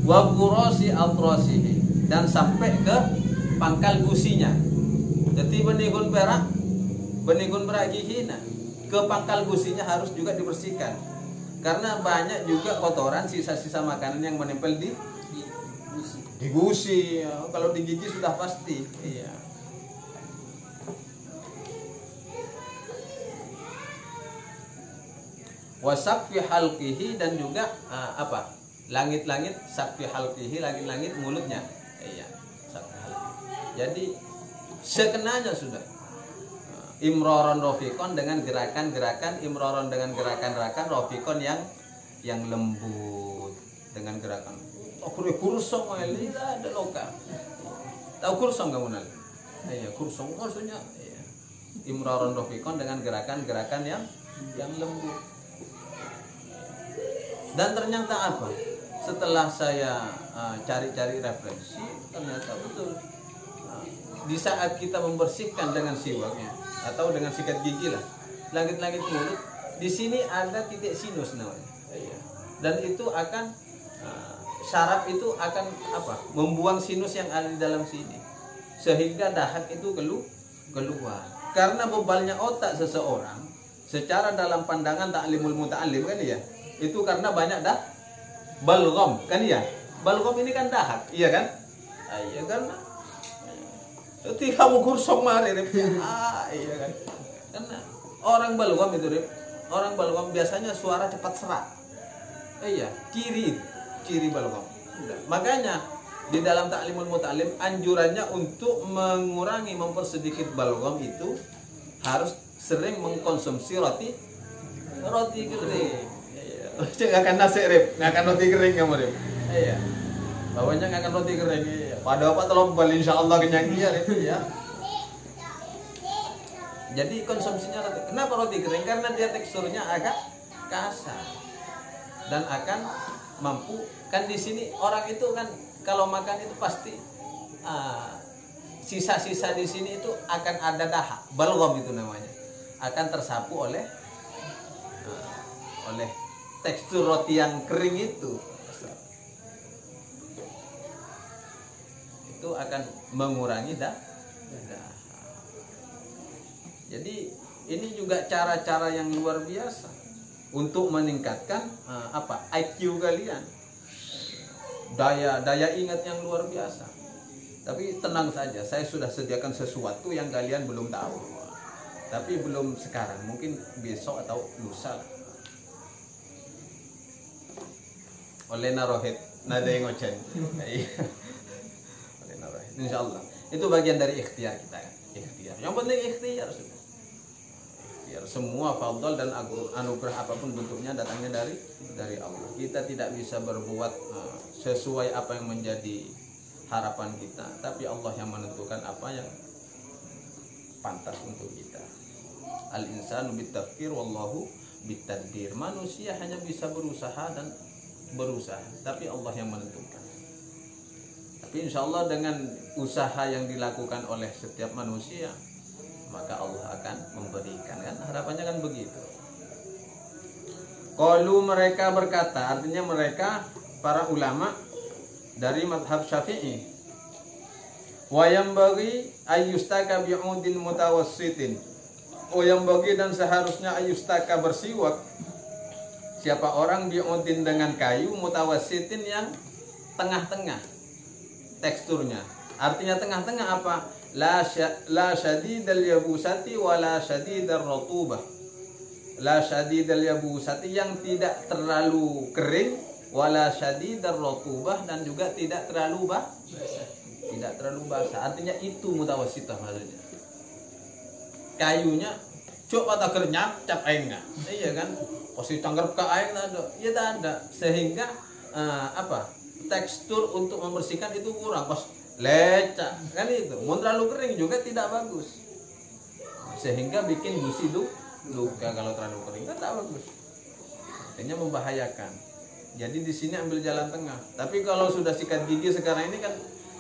Wa qurasi atrasihi, dan sampai ke pangkal gusinya. Jadi benigun perak gihina, ke pangkal gusinya harus juga dibersihkan. Karena banyak juga kotoran, sisa-sisa makanan yang menempel di gusi. Kalau di gigi sudah pasti. Iya. Wasaqfi halqihi, dan juga langit-langit, saqfi halqihi, langit-langit mulutnya. Iya, saqfi halqihi. Jadi sekenanya sudah. Imroron rofikon, dengan gerakan-gerakan, imroron dengan gerakan-gerakan, rofikon yang lembut, dengan gerakan. Kursong ada loka. Tahu kursong kamu nal? Iya, kursong maksudnya. Iya. Imroron rofikon, dengan gerakan-gerakan yang lembut. Dan ternyata apa? Setelah saya cari-cari referensi, ternyata betul. Di saat kita membersihkan dengan siwaknya atau dengan sikat gigi lah, langit-langit mulut, di sini ada titik sinus namanya. Dan itu akan syaraf itu akan membuang sinus yang ada di dalam sini, sehingga dahak itu keluar. Karena bebalnya otak seseorang, secara dalam pandangan taklimul muta'alim kan ya, itu karena banyak balgham kan ya. Balgham ini kan dahak, iya kan? Iya, karena itu kamu kursong mari Rip. Iya kan. Karena orang balgham itu Rip, orang balgham biasanya suara cepat serak. Iya, ciri balgham. Makanya di dalam taklimul muta'alim anjurannya untuk mengurangi, mempersedikit balgham itu harus sering mengkonsumsi roti kering. Iya. Nggak akan nasi Rip, nggak akan roti kering kamu Rip. Iya. Bawahnya nggak akan roti kering. Iya. Pada apa tolong bal insyaallah kenyang dia Rip, ya. Jadi konsumsinya roti. Kenapa roti kering? Karena dia teksturnya agak kasar dan akan mampu. Kan di sini orang itu kan kalau makan itu pasti sisa-sisa di sini itu akan ada dahak, balgham itu namanya, akan tersapu oleh tekstur roti yang kering itu. itu akan mengurangi dahak. Jadi ini juga cara-cara yang luar biasa untuk meningkatkan IQ kalian, daya ingat yang luar biasa. Tapi tenang saja, saya sudah sediakan sesuatu yang kalian belum tahu, tapi belum sekarang, mungkin besok atau lusa. Oleh narohit, nada yang ngocen. Oleh narohit, insya Allah. Itu bagian dari ikhtiar kita kan. Ikhtiar. Yang penting ikhtiar sudah. Ikhtiar. Semua fadl dan anugerah apapun bentuknya datangnya dari Allah. Kita tidak bisa berbuat sesuai apa yang menjadi harapan kita, tapi Allah yang menentukan apa yang pantas untuk kita. Al-insanu bitafkir wallahu bitadbir. Manusia hanya bisa berusaha dan berusaha, tapi Allah yang menentukan. Tapi insya Allah dengan usaha yang dilakukan oleh setiap manusia, maka Allah akan memberikan, kan harapannya kan begitu. Qalu, mereka berkata, artinya mereka para ulama dari mazhab Syafi'i, wa yambaghi ayyustaka bi'udin mutawassitin, yambaghi dan seharusnya ayyustaka bersiwak siapa orang bi'udin dengan kayu mutawassitin yang tengah-tengah teksturnya. Artinya tengah-tengah apa? La syadidal yabusati wa la syadidar ratubah. La syadidal yabusati, yang tidak terlalu kering, wala syadidar ratubah, dan juga tidak terlalu basah. Artinya itu mutawassitah maksudnya. Kayunya cuk atau kenyap cap aing enggak. Iya kan? Posisi cangkrep ke aing ada. Ya tak ada. Sehingga tekstur untuk membersihkan itu kurang. Pas lecak kan itu. Mau terlalu kering juga tidak bagus. Sehingga bikin gusi luka kalau terlalu kering kan tak bagus. Artinya membahayakan. Jadi di sini ambil jalan tengah. Tapi kalau sudah sikat gigi sekarang ini kan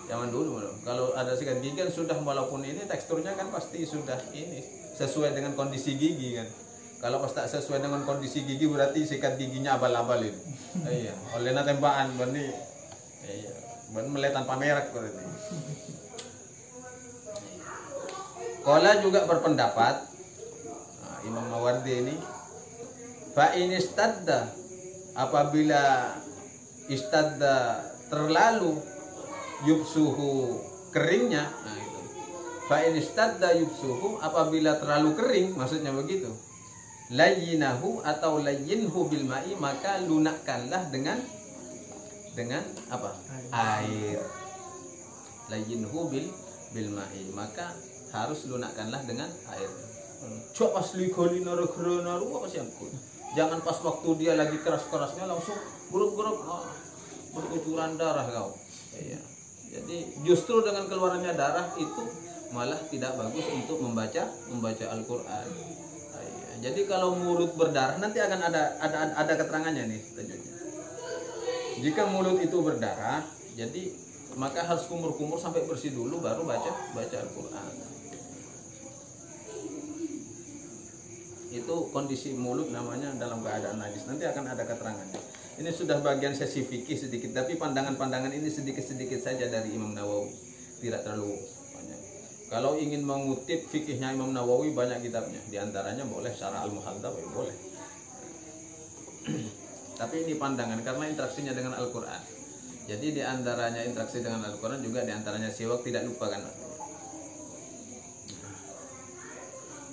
zaman dulu, kalau ada sikat gigi kan sudah, walaupun ini teksturnya kan pasti sudah ini sesuai dengan kondisi gigi kan. Kalau pas tak sesuai dengan kondisi gigi berarti sikat giginya abal-abal itu. Iya, olehna tembakan berarti. Iya, berarti mulai tanpa merek berarti. Qala juga berpendapat Imam Mawardi ini, fa in istadda, apabila istadda terlalu yubsuhu keringnya, nah itu. Fa in istadda yubsuhu, apabila terlalu kering, maksudnya begitu. Layyinahu atau layyinhu bil ma'i, maka lunakkanlah dengan apa? Air. Layyinhu bil ma'i, maka harus lunakkanlah dengan air. Coba asli kali naru apa sih aku? Jangan pas waktu dia lagi keras-kerasnya langsung buruk-buruk berkucuran darah kau. Iya. Jadi justru dengan keluarannya darah itu malah tidak bagus untuk membaca Al-Qur'an. Iya. Jadi kalau mulut berdarah nanti akan ada keterangannya nih selanjutnya. Jika mulut itu berdarah, jadi maka harus kumur-kumur sampai bersih dulu baru baca Al-Qur'an. Itu kondisi mulut namanya dalam keadaan najis. Nanti akan ada keterangannya. Ini sudah bagian sesi fikih sedikit, tapi pandangan-pandangan ini sedikit-sedikit saja dari Imam Nawawi, tidak terlalu banyak. Kalau ingin mengutip fikihnya Imam Nawawi banyak kitabnya, di antaranya boleh Syarah Al-Muhadzab, boleh. Tapi ini pandangan karena interaksinya dengan Al-Qur'an. Jadi di antaranya interaksi dengan Al-Qur'an juga di antaranya siwak, tidak lupakan.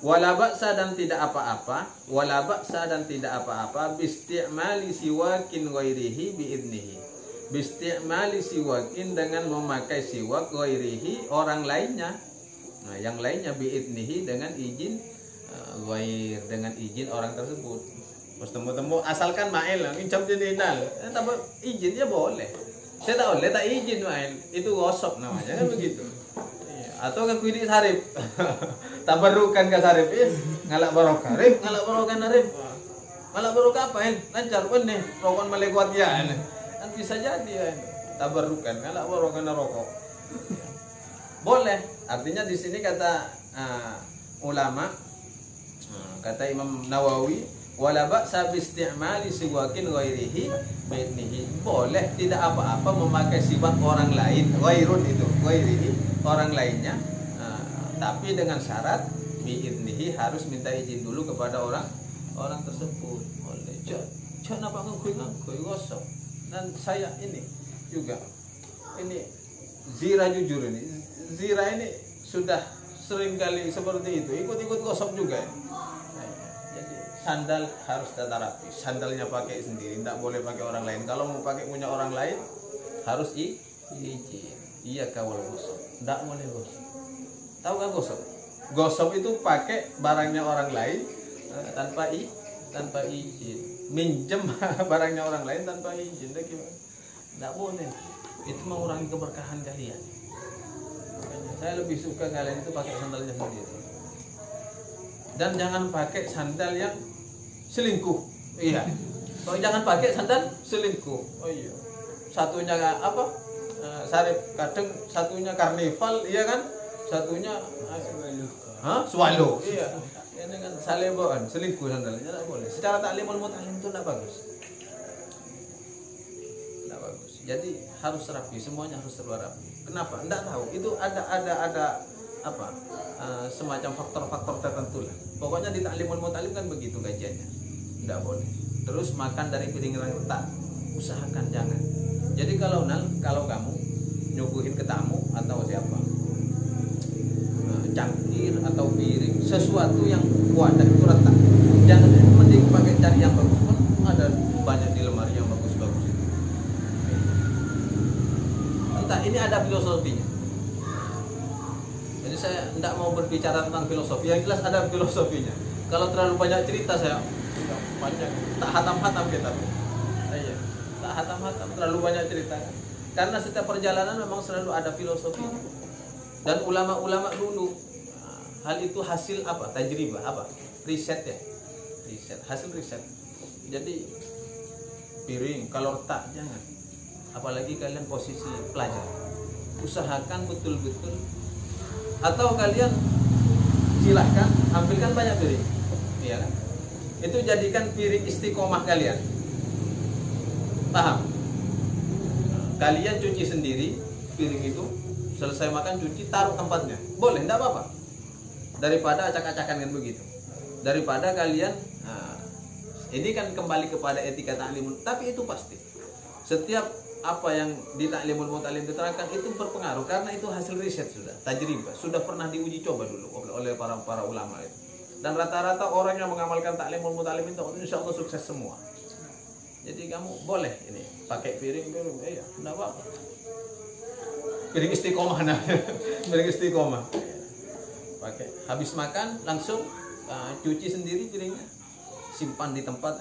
Wala ba'sa dan tidak apa-apa, bisti'mali siwakin ghairihi biidnihi. Bisti'mali siwakin, dengan memakai siwak, ghairihi orang lainnya. Nah, yang lainnya biidnihi dengan izin ghair, dengan izin orang tersebut. Pas temu-temu asalkan mail, ngincam jeninal, tanpa izin ya boleh. Saya tak boleh tak izin mail, itu gosok namanya kan begitu. Atau kan kuidi sarip tabarukan ke sarip ngalak barokah rip ngalak barokah narip ngalak barokah apa lancar pun nih rokok melekuat ya kan bisa jadi tabarukan ngalak barokah narokok boleh. Artinya di sini kata ulama, kata Imam Nawawi, wala ba'sa bi isti'mali siwakin ghairihi bi'idnihi. Boleh tidak apa-apa memakai siwak orang lain, ghairun itu, ghairihi, orang lainnya. Tapi dengan syarat bi'idnihi, harus minta izin dulu kepada orang tersebut. Oleh jangan apa ngangkui gosok. Dan saya ini juga ini Zira jujur ini, Zira ini sudah sering kali seperti itu, ikut-ikut gosok juga. Jadi sandal harus tata rapi, sandalnya pakai sendiri, tidak boleh pakai orang lain. Kalau mau pakai punya orang lain harus izin. Iya kawal gosok, tidak boleh gosok. Tahu kan gosok? Gosok itu pakai barangnya orang lain tanpa izin, minjem barangnya orang lain tanpa izin, tidak boleh. Itu mengurangi keberkahan kalian. Makanya saya lebih suka kalian itu pakai sandalnya sendiri. Dan jangan pakai sandal yang selingkuh. Iya. Kalau jangan pakai sandal selingkuh. Oh iya. Satunya apa? Sarip kadang, satunya karnival, iya kan? Satunya swallow. Iya. Ini kan saleboan, selingkuh sandalnya, tidak boleh. Secara taklimul mut'alim itu tidak bagus. Tidak bagus. Jadi harus rapi, semuanya harus serba rapi. Kenapa? Tidak tahu. Itu ada apa? Semacam faktor-faktor tertentu lah. Pokoknya di taklimul mut'alim kan begitu gajiannya. Tidak boleh. Terus makan dari piring yang retak, usahakan jangan. Jadi kalau kamu nyuguhin ke tamu atau siapa, cangkir atau piring, sesuatu yang wadah itu retak, jangan, mending pakai cari yang bagus. Pun ada banyak di lemari yang bagus-bagus itu. Entah ini ada filosofinya. Jadi saya tidak mau berbicara tentang filosofi, yang jelas ada filosofinya. Kalau terlalu banyak cerita saya banyak tak hatam-hatam kita. Iya, tak hatam-hatam, terlalu banyak cerita. Karena setiap perjalanan memang selalu ada filosofinya. Dan ulama-ulama dulu, hal itu hasil apa? Tajribah, apa? Riset ya. Riset, hasil riset. Jadi piring kalau retak jangan. Apalagi kalian posisi pelajar. Usahakan betul-betul, atau kalian silahkan ambilkan banyak piring. Iya kan? Itu jadikan piring istiqomah kalian. Paham? Kalian cuci sendiri piring itu, selesai makan cuci, taruh tempatnya. Boleh, tidak apa-apa. Daripada acak-acakan kan begitu. Daripada kalian ini kan kembali kepada etika taklimul, tapi itu pasti. Setiap apa yang di taklimul mut'alim diterangkan itu berpengaruh, karena itu hasil riset sudah, tajribah, sudah pernah diuji coba dulu oleh para ulama itu. Dan rata-rata orang yang mengamalkan taklimul mut'alim itu insya Allah sukses semua. Jadi kamu boleh ini pakai piring, iya, tidak apa-apa. Piring istiqomah, piring istiqomah. Pakai, habis makan langsung cuci sendiri piringnya, simpan di tempat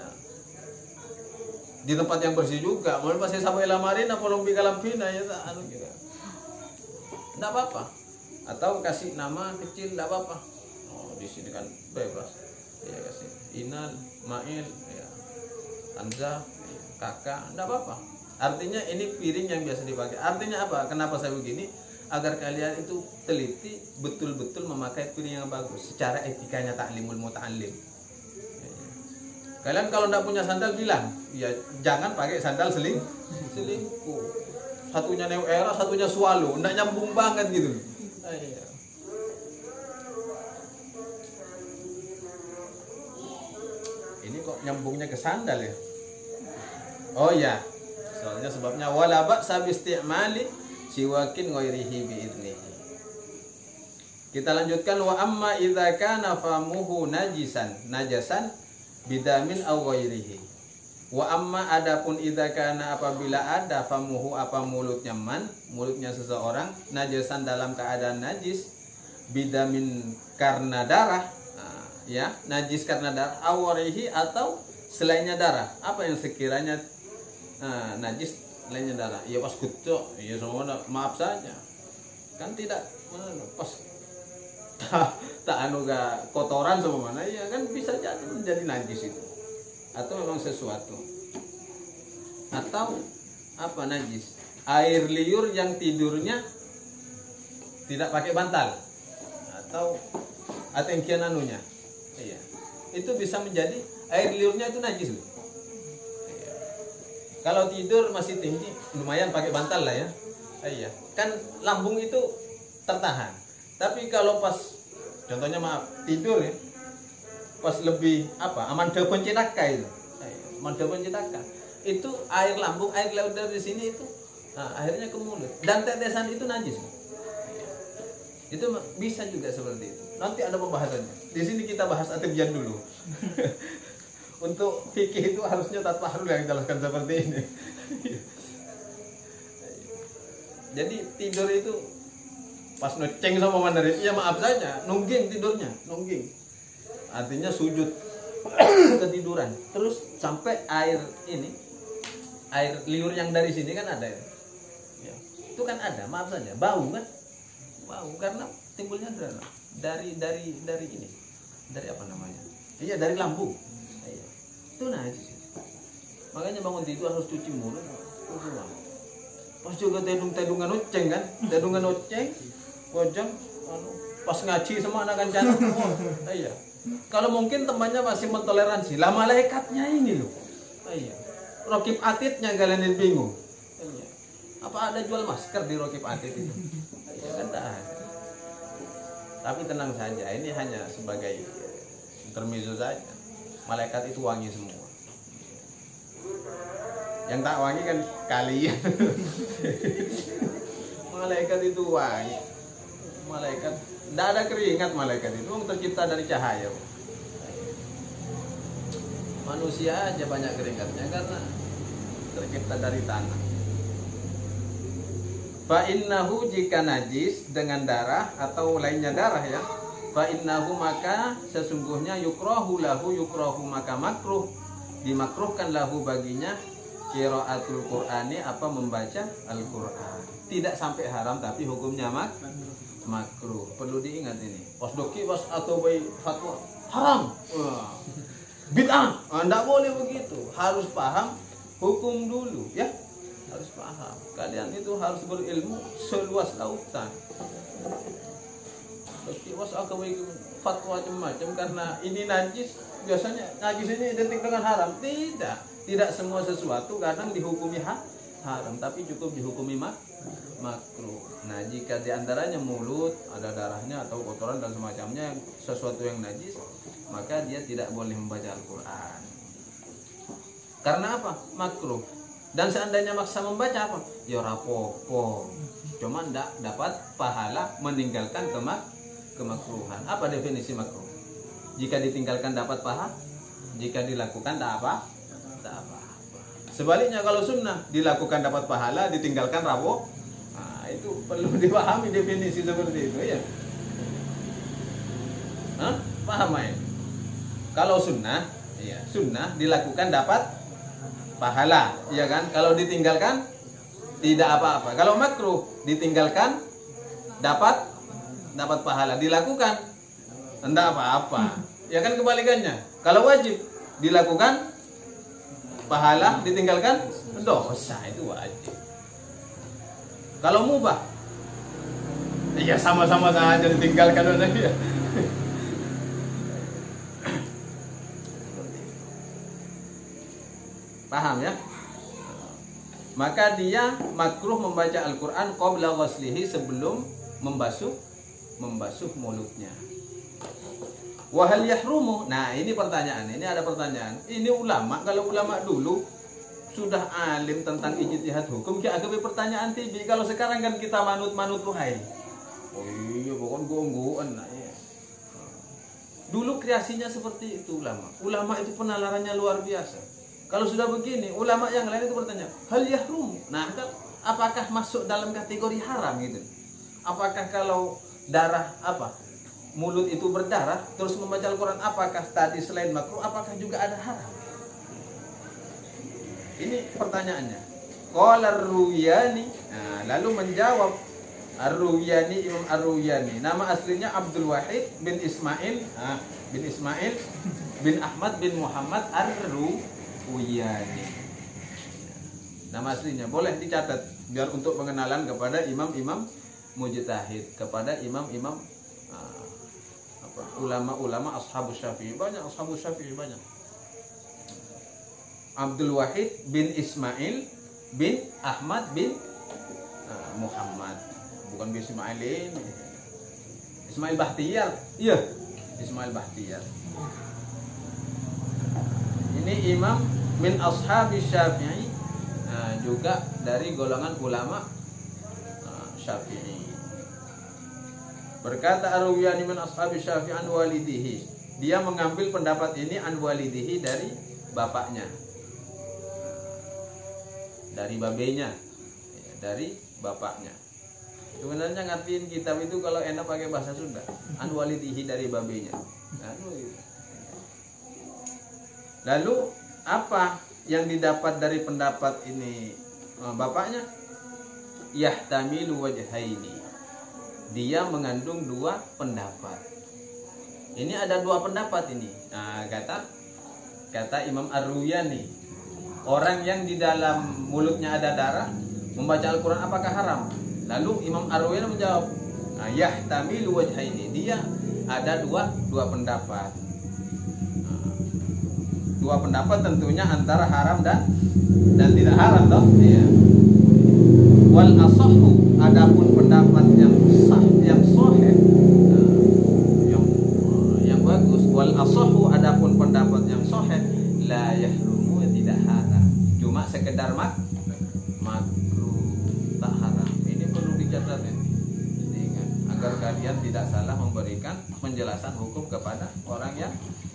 yang bersih juga. Mau masih sampai lamarin apa lombi kalampina ya tak anu juga. Tidak apa-apa. Atau kasih nama kecil tidak apa-apa. Oh, di sini kan bebas. Ya kasih Inal, Mail, ya. Hamzah, kakak, tidak apa-apa. Artinya ini piring yang biasa dipakai. Artinya apa? Kenapa saya begini? Agar kalian itu teliti betul-betul memakai piring yang bagus secara etikanya taklimul muta'allim. Kalian kalau tidak punya sandal bilang, ya jangan pakai sandal selingkuh. Satunya New Era, satunya Swallow, tidak nyambung banget gitu. Ini kok nyambungnya ke sandal ya? Oh ya, soalnya sebabnya wala ba'sa bi isti'mali siwakin ghairihi bi'idnihi. Kita lanjutkan, wa amma idza kana famuhu najasan bidamin aw ghairihi. Wa amma adapun idza kana apabila ada famuhu apa mulutnya mulutnya seseorang najasan dalam keadaan najis bidamin karena darah, ya, najis karena darah, aw ghairihi atau selainnya darah. Apa yang sekiranya najis lainnya darah, ya pas kucuk, ya semua maaf saja, kan tidak pas tak anu gak kotoran sama mana, ya kan bisa jadi menjadi najis itu, atau memang sesuatu, atau apa najis, air liur yang tidurnya tidak pakai bantal, atau yang kian anunya, iya, itu bisa menjadi air liurnya itu najis loh. Kalau tidur masih tinggi, lumayan pakai bantal lah ya. Iya, kan lambung itu tertahan. Tapi kalau pas, contohnya maaf, tidur ya, pas lebih apa, amanda pencitaka itu, amanda pencitaka, itu air lambung, air laut dari sini itu, nah, akhirnya ke mulut. Dan tetesan itu najis. Itu bisa juga seperti itu. Nanti ada pembahasannya. Di sini kita bahas atibian dulu. Untuk fikih itu harusnya Tatfahrul yang jelaskan seperti ini. Jadi tidur itu pas ngeceng sama Mandarin, ya maaf saja, nungging tidurnya, nungging. Artinya sujud ketiduran. Terus sampai air ini, air liur yang dari sini kan ada ya. Itu kan ada, maaf saja, bau kan? Bau karena timbulnya dari ini. Dari apa namanya? Iya, dari lambung. Iya. Itu najis. Makanya bangun tidur harus cuci mulut. Pas juga tedungan oceng kan? Tedungan oceng, pojok, pas ngaji sama anak kancana. Iya. Kalau mungkin temannya masih mentoleransi, lah malaikatnya ini loh. Iya. Rokib atitnya kalian bingung. Iya. Apa ada jual masker di Rokib Atit itu? Ya kan tak ada. Tapi tenang saja, ini hanya sebagai intermezzo saja. Malaikat itu wangi semua. Yang tak wangi kan kalian. Malaikat itu wangi. Malaikat, tidak ada keringat malaikat itu, tercipta dari cahaya. Manusia aja banyak keringatnya karena tercipta dari tanah. Fa innahu jika najis dengan darah atau lainnya darah ya. Fa innahu maka sesungguhnya yukrahu maka makruh, dimakruhkan lahu baginya qiraatul Qur'ani apa membaca Al-Qur'an. Tidak sampai haram tapi hukumnya makruh. Perlu diingat ini. Pas doki was atau bayi fatwa haram. Bid'ah. Enggak boleh begitu. Harus paham hukum dulu ya. Harus paham. Kalian itu harus berilmu seluas lautan. Tapi was akawi fatwa macam-macam karena ini najis. Biasanya najis ini identik dengan haram. Tidak semua sesuatu kadang dihukumi haram, tapi cukup dihukumi makruh. Nah, jika diantaranya mulut ada darahnya atau kotoran dan semacamnya sesuatu yang najis, maka dia tidak boleh membaca Al-Qur'an. Karena apa? Makruh. Dan seandainya maksa membaca apa? Ya rapopo. Cuma tidak dapat pahala meninggalkan kemakruhan. Apa definisi makruh? Jika ditinggalkan dapat pahala, jika dilakukan tak apa. Sebaliknya kalau sunnah dilakukan dapat pahala, ditinggalkan rapo. Nah, itu perlu dipahami definisi seperti itu ya. Hah? Paham ya? Kalau sunnah, ya sunnah dilakukan dapat pahala, ya kan? Kalau ditinggalkan tidak apa-apa. Kalau makruh ditinggalkan dapat pahala, dilakukan tidak apa-apa. Ya kan kebalikannya. Kalau wajib dilakukan pahala, ditinggalkan dosa, itu wajib. Kalau mubah, ya sama-sama saja ditinggalkan ya. Paham ya? Maka dia makruh membaca Al-Qur'an qabla ghuslihi, sebelum membasuh mulutnya. Wa hal yahrumu? Nah, ini pertanyaan. Ini ada pertanyaan. Ini ulama, kalau ulama dulu sudah alim tentang ijtihad hukum, kayak agak pertanyaan tibi. Kalau sekarang kan kita manut-manut wahai. Oh iya, bukan gonggoan. Nah, iya. Dulu kreasinya seperti itu ulama. Ulama itu penalarannya luar biasa. Kalau sudah begini, ulama yang lain itu bertanya, hal yahrum. Nah, apakah masuk dalam kategori haram gitu? Apakah kalau darah mulut itu berdarah terus membaca Al-Qur'an, apakah tadi selain makruh, apakah juga ada haram? Ini pertanyaannya. Qala Ar-Ruyani. Nah, lalu menjawab Ar-Ruyani, Imam Ar-Ruyani. Nama aslinya Abdul Wahid bin Ismail, bin Ahmad bin Muhammad Ar-Ruyani. Nama aslinya boleh dicatat biar untuk pengenalan kepada imam-imam mujtahid, kepada imam-imam ulama-ulama ashabus Syafi'i, banyak ashabus Syafi'i banyak. Abdul Wahid bin Ismail bin Ahmad bin Muhammad, bukan bin Ismail ini. Ismail Bahtiyar. Iya, Ismail Bahtiyar. Ini imam min ashabis Syafi'i, juga dari golongan ulama Syafi'i. Berkata Ar-Rawiyani min ashabis Syafi'i an walidihi. Dia mengambil pendapat ini an walidihi dari bapaknya. Dari babenya, dari bapaknya. Sebenarnya ngertiin kitab itu kalau enak pakai bahasa Sunda, an walidihi dari babenya. Lalu apa yang didapat dari pendapat ini bapaknya? Yahtamilu wajhaini. Dia mengandung dua pendapat. Ini ada dua pendapat ini. Nah, kata Imam Ar-Rawiyani, orang yang di dalam mulutnya ada darah membaca Al-Quran apakah haram? Lalu Imam Ar-Rawiyani menjawab, yahtamilu wajhaini. Dia ada dua pendapat. Dua pendapat tentunya antara haram dan tidak haram toh. Iya. Wal asahhu, adapun pendapat yang sah, yang sahih, yang bagus. Wal asahhu, adapun pendapat yang sahih, la yahrumu, tidak haram. Cuma sekedar makruh, tak haram. Ini perlu dicatat ini, agar kalian tidak salah memberikan penjelasan hukum kepada orang yang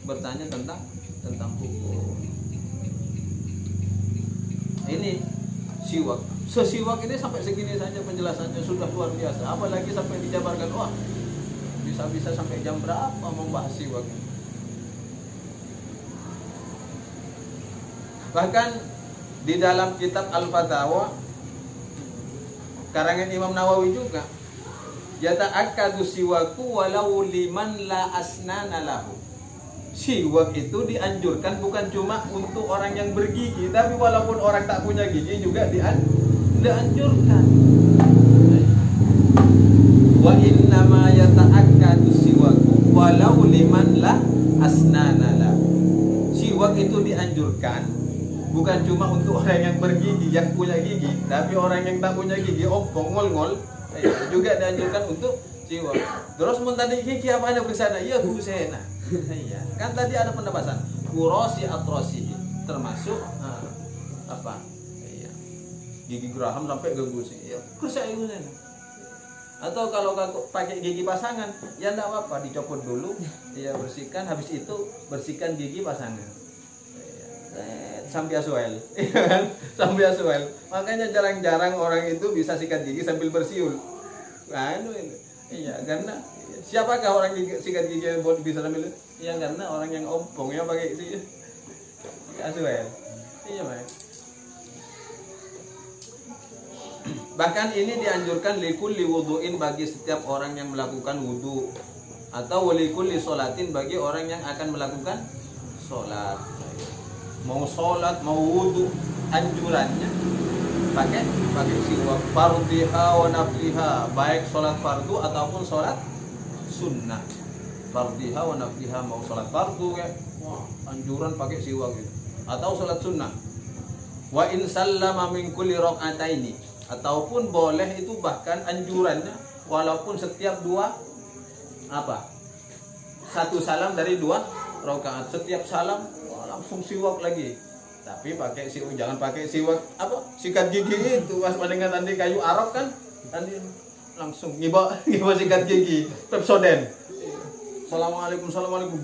bertanya tentang hukum. Ini siwak. Sesiwak ini sampai segini saja penjelasannya sudah luar biasa. Apalagi sampai dijabarkan, wah bisa-bisa sampai jam berapa membahas siwak. Bahkan di dalam kitab Al-Fatawa karangan Imam Nawawi juga, yata'akkadu siwaku walau liman la asnana lahu. Siwak itu dianjurkan bukan cuma untuk orang yang bergigi, tapi walaupun orang tak punya gigi juga dianjurkan. Wa innama yata'akkadu siwaku walau liman la asnana lahu. Siwak itu dianjurkan bukan cuma untuk orang yang bergigi, yang punya gigi, tapi orang yang tak punya gigi, ompong, ngol-ngol, juga dianjurkan untuk siwak. Terus mun tadi gigi apa ada bersana? Iya busena. Iya, kan tadi ada pendapasan kurosi atrosi, termasuk apa? Iya, gigi geraham sampai ke gusi. Iya, kusai busena. Atau kalau pakai gigi pasangan, ya enggak apa-apa, dicopot dulu, ya bersihkan, habis itu bersihkan gigi pasangan. Sampai asuel, sampai asuel. Makanya jarang-jarang orang itu bisa sikat gigi sambil bersiul. Nah, iya, karena siapakah orang sikat gigi yang bisa sambil? Iya, karena orang yang ompong ya pakai asuel. Iya, Mas. Bahkan ini dianjurkan likulli wudu'in, bagi setiap orang yang melakukan wudu, atau likulli sholatin, bagi orang yang akan melakukan sholat. Mau sholat, mau wudu, anjurannya pakai siwak. Fardhiha wa nafliha, baik sholat fardu ataupun sholat sunnah. Fardhiha wa nafliha, mau sholat fardu ya, anjuran pakai siwak gitu. Atau sholat sunnah. Wa in sallama min kulli raq'ataini, ataupun boleh itu bahkan anjurannya walaupun setiap satu salam dari 2 rakaat, setiap salam langsung siwak lagi. Tapi pakai siwak, jangan pakai siwak sikat gigi itu pas dengan tadi kayu arok kan, tadi langsung ngiba sikat gigi Pepsodent. Assalamualaikum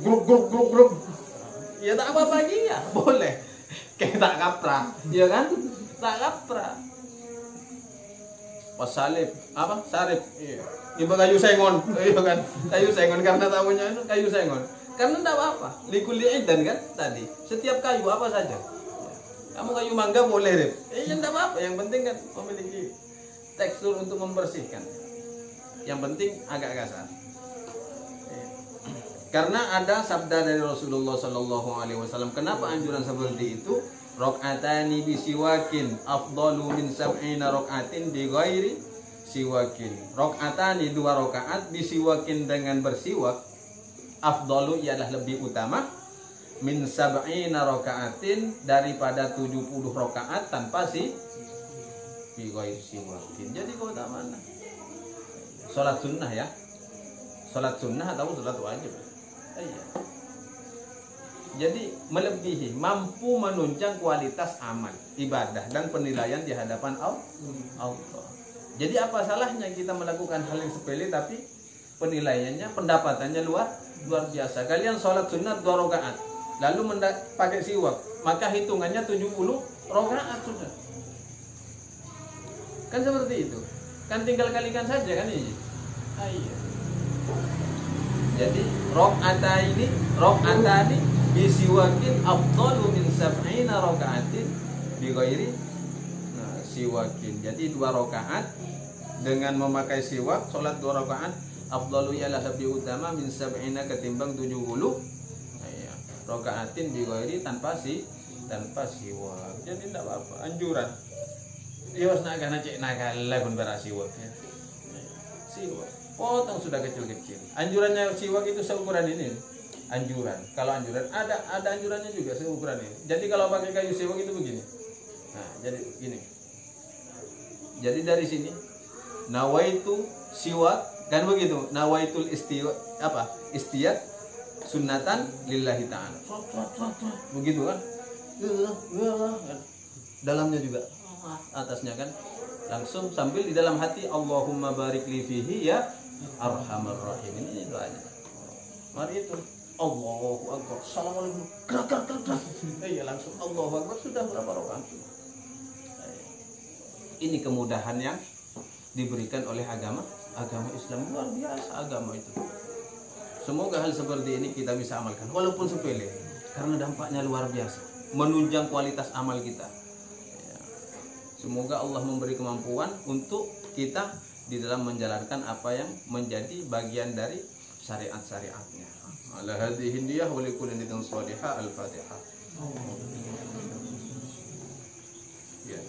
grup. Ya tak apa lagi ya, boleh. Kayak tak kaprah, ya kan? Tak kaprah. Pas sarip, iya. Ngiba kayu sengon, iya kan? Kayu sengon karena tamunya itu kayu sengon. Karena tidak apa-apa, likuli idan kan tadi. Setiap kayu apa saja. Kamu kayu mangga boleh, Rip. Tidak apa-apa, yang penting kan memiliki tekstur untuk membersihkan. Yang penting agak kasar. Karena ada sabda dari Rasulullah Sallallahu Alaihi Wasallam. Kenapa anjuran seperti itu? Rok'atani bisiwakin afdalu min sab'ina rok'atin bi ghairi siwakin. Rok'atani 2 rakaat bisiwakin dengan bersiwak afdalu ialah lebih utama min sab'ina raka'atin daripada 70 rakaat tanpa bi ghairi siwakin. Jadi keutamaan salat sunnah ya. Salat sunnah atau salat wajib. Iya. Jadi melebihi, mampu menunjang kualitas amal, ibadah dan penilaian di hadapan Allah. Jadi apa salahnya kita melakukan hal yang sepele tapi penilaiannya, pendapatannya luar biasa. Kalian sholat sunat 2 rakaat, lalu pakai siwak, maka hitungannya 70 rakaat sudah. Kan seperti itu. Kan tinggal kalikan saja kan ini. Iya. Jadi rakaatani bisiwakin afdalu min sab'ina raka'atin bi ghairi siwakin. Jadi 2 rakaat dengan memakai siwak, salat 2 rakaat afdalu ialah lebih utama min sab'ina ketimbang 70 rakaatin bi ghairi tanpa siwak. Jadi tidak apa-apa, anjuran. Iwas nak kana cek nakala pun berasiwak ya. Siwak potong sudah kecil-kecil. Anjurannya siwak itu seukuran ini. Anjuran. Kalau anjuran ada anjurannya juga seukuran ini. Jadi kalau pakai kayu siwak itu begini. Nah, jadi gini. Jadi dari sini nawaitu siwak kan begitu. Nawaitul istiyat sunnatan lillahi ta'ala. Begitu kan? Dalamnya juga atasnya kan langsung sambil di dalam hati Allahumma barik li fihi ya arhamar rahim. Ini doanya. Mari itu Allahu Akbar. Assalamualaikum. Gerak. Iya langsung Allahu Akbar sudah berapa rakaat? Ini kemudahan yang diberikan oleh agama Islam, luar biasa agama itu. Semoga hal seperti ini kita bisa amalkan walaupun sepele karena dampaknya luar biasa, menunjang kualitas amal kita. Semoga Allah memberi kemampuan untuk kita di dalam menjalankan apa yang menjadi bagian dari syariat-syariatnya. Ala hadhihi niyah wa likulli niyatin shalihah. Al-Fatihah. Ya.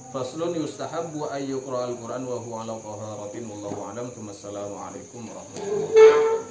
Faslun yustahabbu an yuqra al-Qur'an wa huwa ala taharatin wallahu a'lam. Assalamualaikum warahmatullahi wabarakatuh.